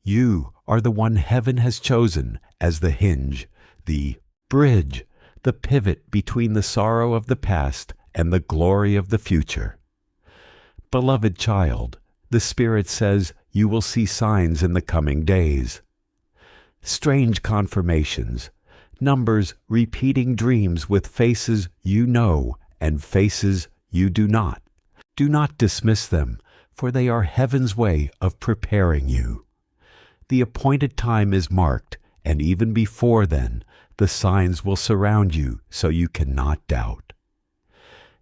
You are the one heaven has chosen as the hinge, the bridge, the pivot between the sorrow of the past and the glory of the future. Beloved child, the Spirit says you will see signs in the coming days. Strange confirmations, numbers repeating dreams with faces you know and faces you do not. Do not dismiss them, for they are heaven's way of preparing you. The appointed time is marked, and even before then, the signs will surround you so you cannot doubt.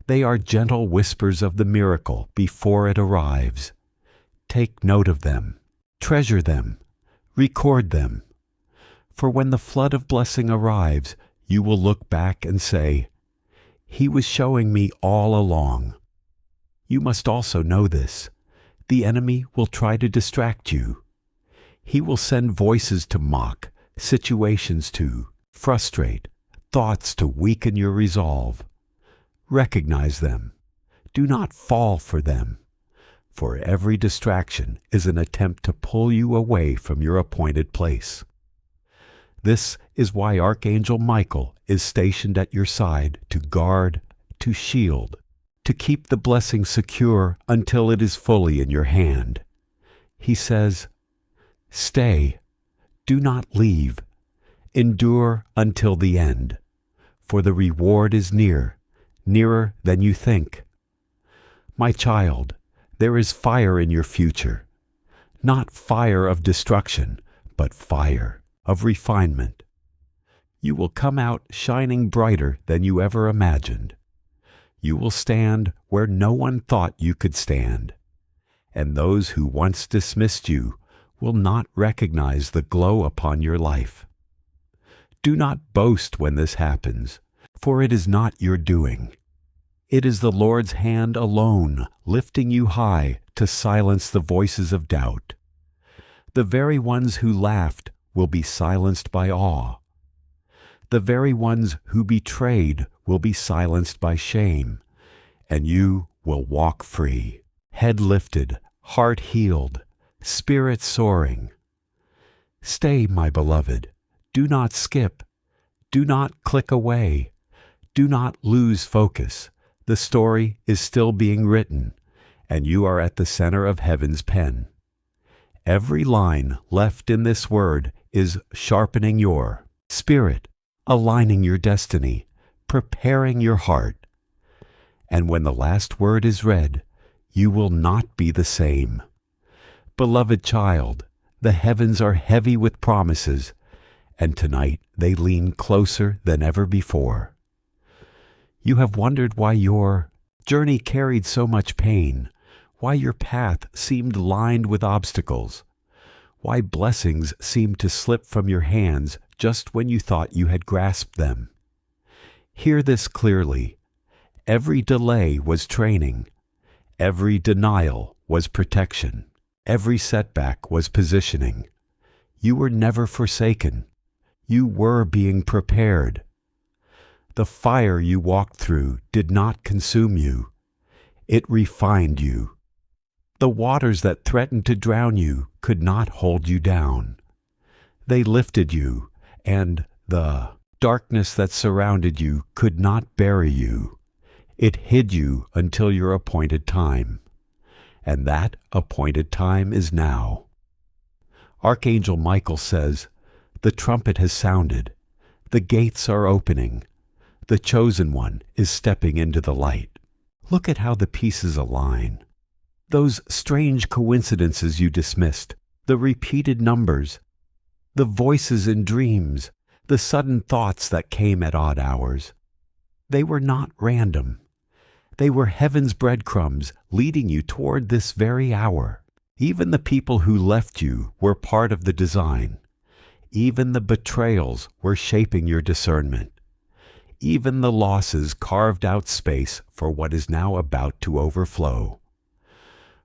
They are gentle whispers of the miracle before it arrives. Take note of them, treasure them, record them. For when the flood of blessing arrives, you will look back and say, "He was showing me all along." You must also know this. The enemy will try to distract you. He will send voices to mock, situations to frustrate, thoughts to weaken your resolve. Recognize them. Do not fall for them. for every distraction is an attempt to pull you away from your appointed place. This is why Archangel Michael is stationed at your side to guard, to shield, to keep the blessing secure until it is fully in your hand. He says, "Stay, do not leave, endure until the end, for the reward is near, nearer than you think." My child, there is fire in your future, not fire of destruction, but fire of refinement. You will come out shining brighter than you ever imagined. You will stand where no one thought you could stand, and those who once dismissed you will not recognize the glow upon your life. Do not boast when this happens, for it is not your doing. It is the Lord's hand alone lifting you high to silence the voices of doubt. The very ones who laughed will be silenced by awe. The very ones who betrayed will be silenced by shame, and you will walk free, head lifted, heart healed, spirit soaring. Stay, my beloved. Do not skip. Do not click away. Do not lose focus. The story is still being written, and you are at the center of heaven's pen. Every line left in this word is sharpening your spirit, aligning your destiny, preparing your heart. And when the last word is read, you will not be the same. Beloved child, the heavens are heavy with promises, and tonight they lean closer than ever before. You have wondered why your journey carried so much pain, why your path seemed lined with obstacles, why blessings seemed to slip from your hands just when you thought you had grasped them. Hear this clearly. Every delay was training. Every denial was protection. Every setback was positioning. You were never forsaken. You were being prepared. The fire you walked through did not consume you. It refined you. The waters that threatened to drown you could not hold you down. They lifted you, and the darkness that surrounded you could not bury you. It hid you until your appointed time. And that appointed time is now. Archangel Michael says, "The trumpet has sounded. The gates are opening. The chosen one is stepping into the light." Look at how the pieces align. Those strange coincidences you dismissed, the repeated numbers, the voices in dreams, the sudden thoughts that came at odd hours. They were not random. They were heaven's breadcrumbs leading you toward this very hour. Even the people who left you were part of the design. Even the betrayals were shaping your discernment. Even the losses carved out space for what is now about to overflow.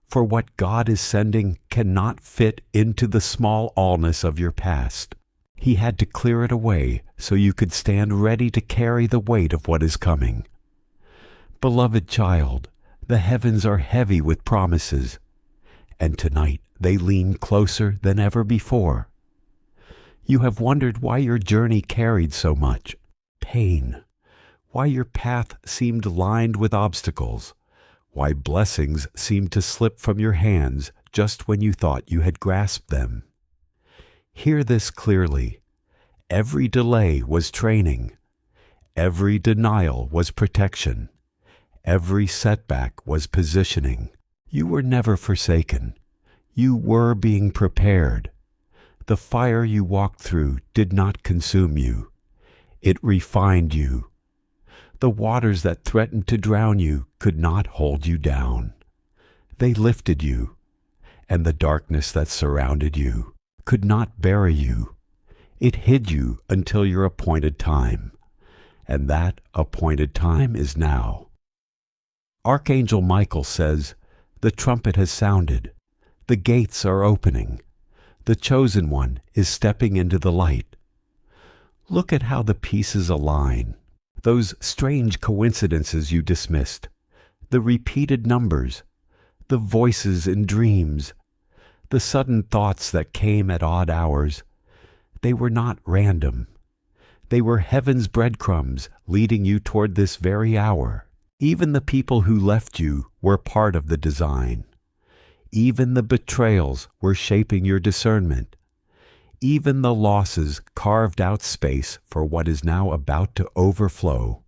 For what God is sending cannot fit into the small allness of your past. He had to clear it away so you could stand ready to carry the weight of what is coming. Beloved child, the heavens are heavy with promises, and tonight they lean closer than ever before. You have wondered why your journey carried so much pain, why your path seemed lined with obstacles, why blessings seemed to slip from your hands just when you thought you had grasped them. Hear this clearly. Every delay was training. Every denial was protection. Every setback was positioning. You were never forsaken. You were being prepared. The fire you walked through did not consume you. It refined you. The waters that threatened to drown you could not hold you down. They lifted you, and the darkness that surrounded you could not bury you. It hid you until your appointed time, and that appointed time is now. Archangel Michael says, "The trumpet has sounded. The gates are opening. The chosen one is stepping into the light." Look at how the pieces align. Those strange coincidences you dismissed, the repeated numbers, the voices in dreams, the sudden thoughts that came at odd hours. They were not random. They were heaven's breadcrumbs leading you toward this very hour. Even the people who left you were part of the design. Even the betrayals were shaping your discernment. Even the losses carved out space for what is now about to overflow.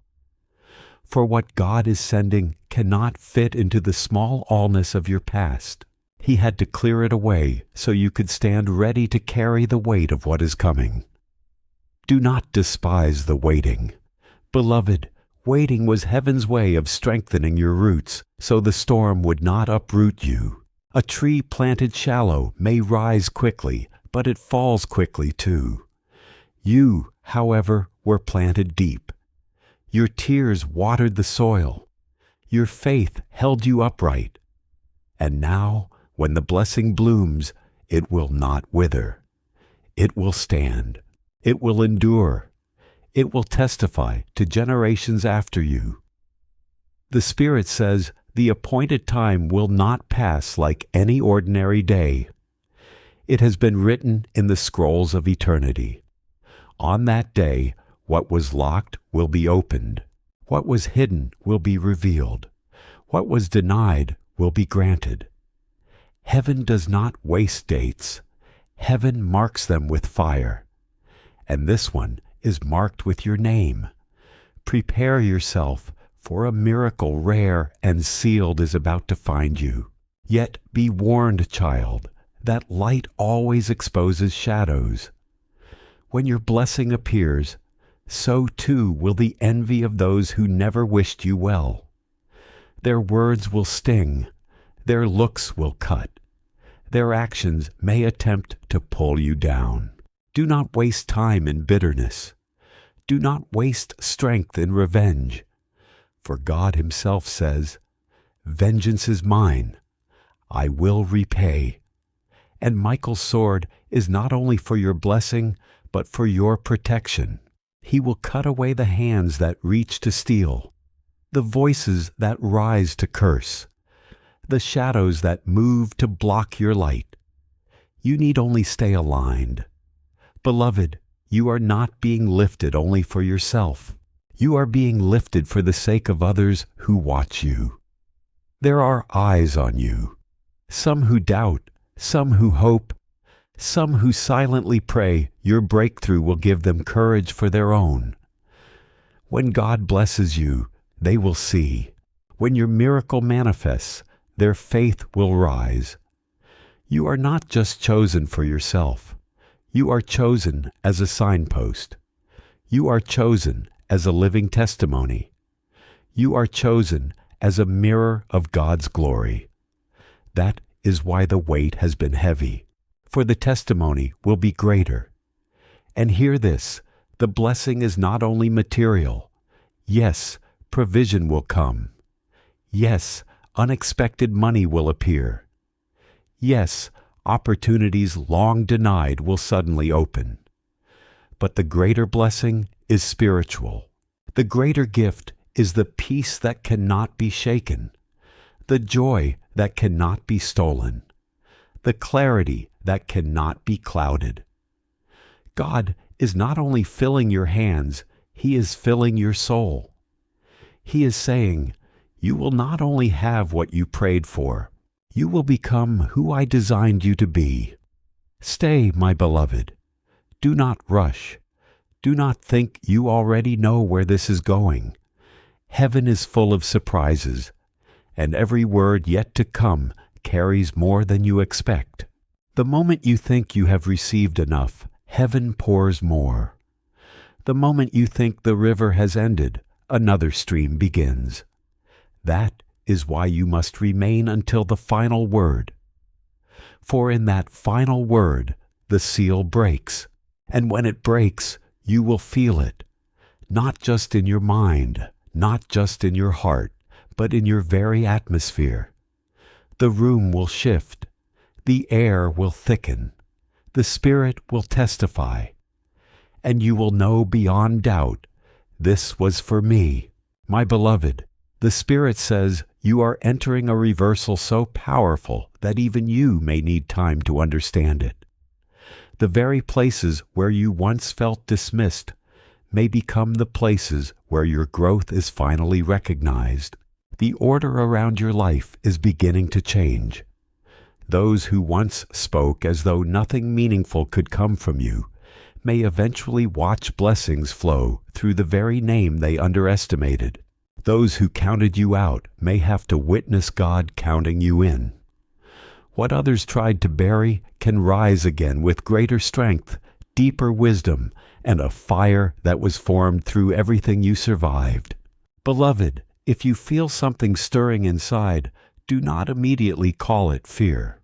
For what God is sending cannot fit into the small allness of your past. He had to clear it away so you could stand ready to carry the weight of what is coming. Do not despise the waiting. Beloved, waiting was heaven's way of strengthening your roots so the storm would not uproot you. A tree planted shallow may rise quickly, but it falls quickly too. You, however, were planted deep. Your tears watered the soil. Your faith held you upright. And now, when the blessing blooms, it will not wither. It will stand. It will endure. It will testify to generations after you. The Spirit says the appointed time will not pass like any ordinary day. It has been written in the scrolls of eternity. On that day, what was locked will be opened. What was hidden will be revealed. What was denied will be granted. Heaven does not waste dates. Heaven marks them with fire. And this one is marked with your name. Prepare yourself, for a miracle rare and sealed is about to find you. Yet be warned, child, that light always exposes shadows. When your blessing appears, so too will the envy of those who never wished you well. Their words will sting, their looks will cut, their actions may attempt to pull you down. Do not waste time in bitterness. Do not waste strength in revenge. For God Himself says, "Vengeance is mine, I will repay." And Michael's sword is not only for your blessing, but for your protection. He will cut away the hands that reach to steal, the voices that rise to curse, the shadows that move to block your light. You need only stay aligned. Beloved, you are not being lifted only for yourself. You are being lifted for the sake of others who watch you. There are eyes on you, some who doubt, some who hope, some who silently pray your breakthrough will give them courage for their own. When God blesses you, they will see. When your miracle manifests, their faith will rise. You are not just chosen for yourself. You are chosen as a signpost. You are chosen as a living testimony. You are chosen as a mirror of God's glory. That is why the weight has been heavy, for the testimony will be greater. And hear this, the blessing is not only material. Yes, provision will come. Yes, unexpected money will appear. Yes, opportunities long denied will suddenly open. But the greater blessing is spiritual. The greater gift is the peace that cannot be shaken, the joy that cannot be stolen, the clarity that cannot be clouded. God is not only filling your hands, He is filling your soul. He is saying, you will not only have what you prayed for, you will become who I designed you to be. Stay, my beloved. Do not rush. Do not think you already know where this is going. Heaven is full of surprises, and every word yet to come carries more than you expect. The moment you think you have received enough, heaven pours more. The moment you think the river has ended, another stream begins. That is why you must remain until the final word. For in that final word, the seal breaks, and when it breaks, you will feel it, not just in your mind, not just in your heart, but in your very atmosphere. The room will shift, the air will thicken, the Spirit will testify, and you will know beyond doubt, this was for me, my beloved, The Spirit says you are entering a reversal so powerful that even you may need time to understand it. The very places where you once felt dismissed may become the places where your growth is finally recognized. The order around your life is beginning to change. Those who once spoke as though nothing meaningful could come from you may eventually watch blessings flow through the very name they underestimated. Those who counted you out may have to witness God counting you in. What others tried to bury can rise again with greater strength, deeper wisdom, and a fire that was formed through everything you survived. Beloved, if you feel something stirring inside, do not immediately call it fear.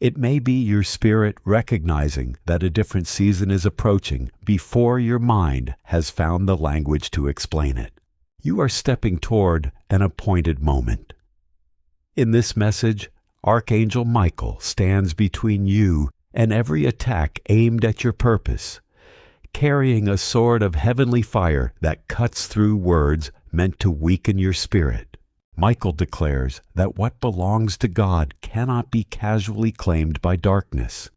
It may be your spirit recognizing that a different season is approaching before your mind has found the language to explain it. You are stepping toward an appointed moment. In this message, Archangel Michael stands between you and every attack aimed at your purpose, carrying a sword of heavenly fire that cuts through words meant to weaken your spirit. Michael declares that what belongs to God cannot be casually claimed by darkness.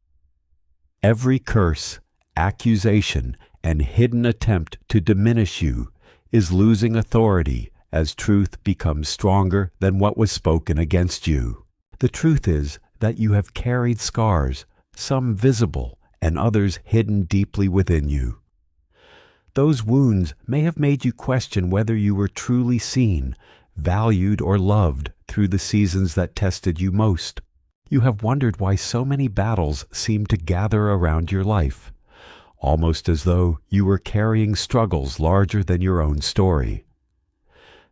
Every curse, accusation, and hidden attempt to diminish you is losing authority as truth becomes stronger than what was spoken against you. The truth is that you have carried scars, some visible and others hidden deeply within you. Those wounds may have made you question whether you were truly seen, valued, or loved through the seasons that tested you most. You have wondered why so many battles seem to gather around your life, almost as though you were carrying struggles larger than your own story.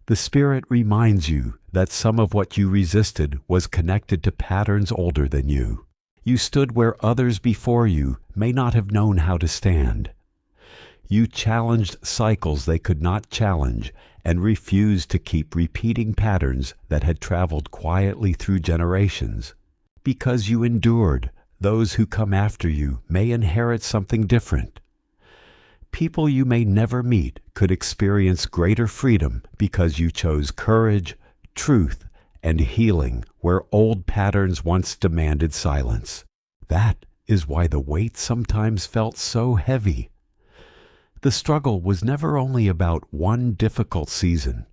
The Spirit reminds you that some of what you resisted was connected to patterns older than you. You stood where others before you may not have known how to stand. You challenged cycles they could not challenge and refused to keep repeating patterns that had traveled quietly through generations. Because you endured, those who come after you may inherit something different. People you may never meet could experience greater freedom because you chose courage, truth, and healing where old patterns once demanded silence. That is why the weight sometimes felt so heavy. The struggle was never only about one difficult season.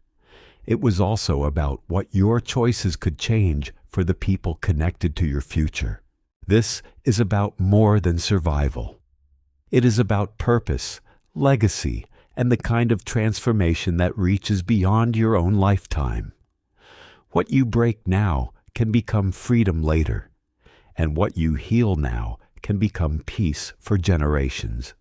It was also about what your choices could change for the people connected to your future. This is about more than survival. It is about purpose, legacy, and the kind of transformation that reaches beyond your own lifetime. What you break now can become freedom later, and what you heal now can become peace for generations.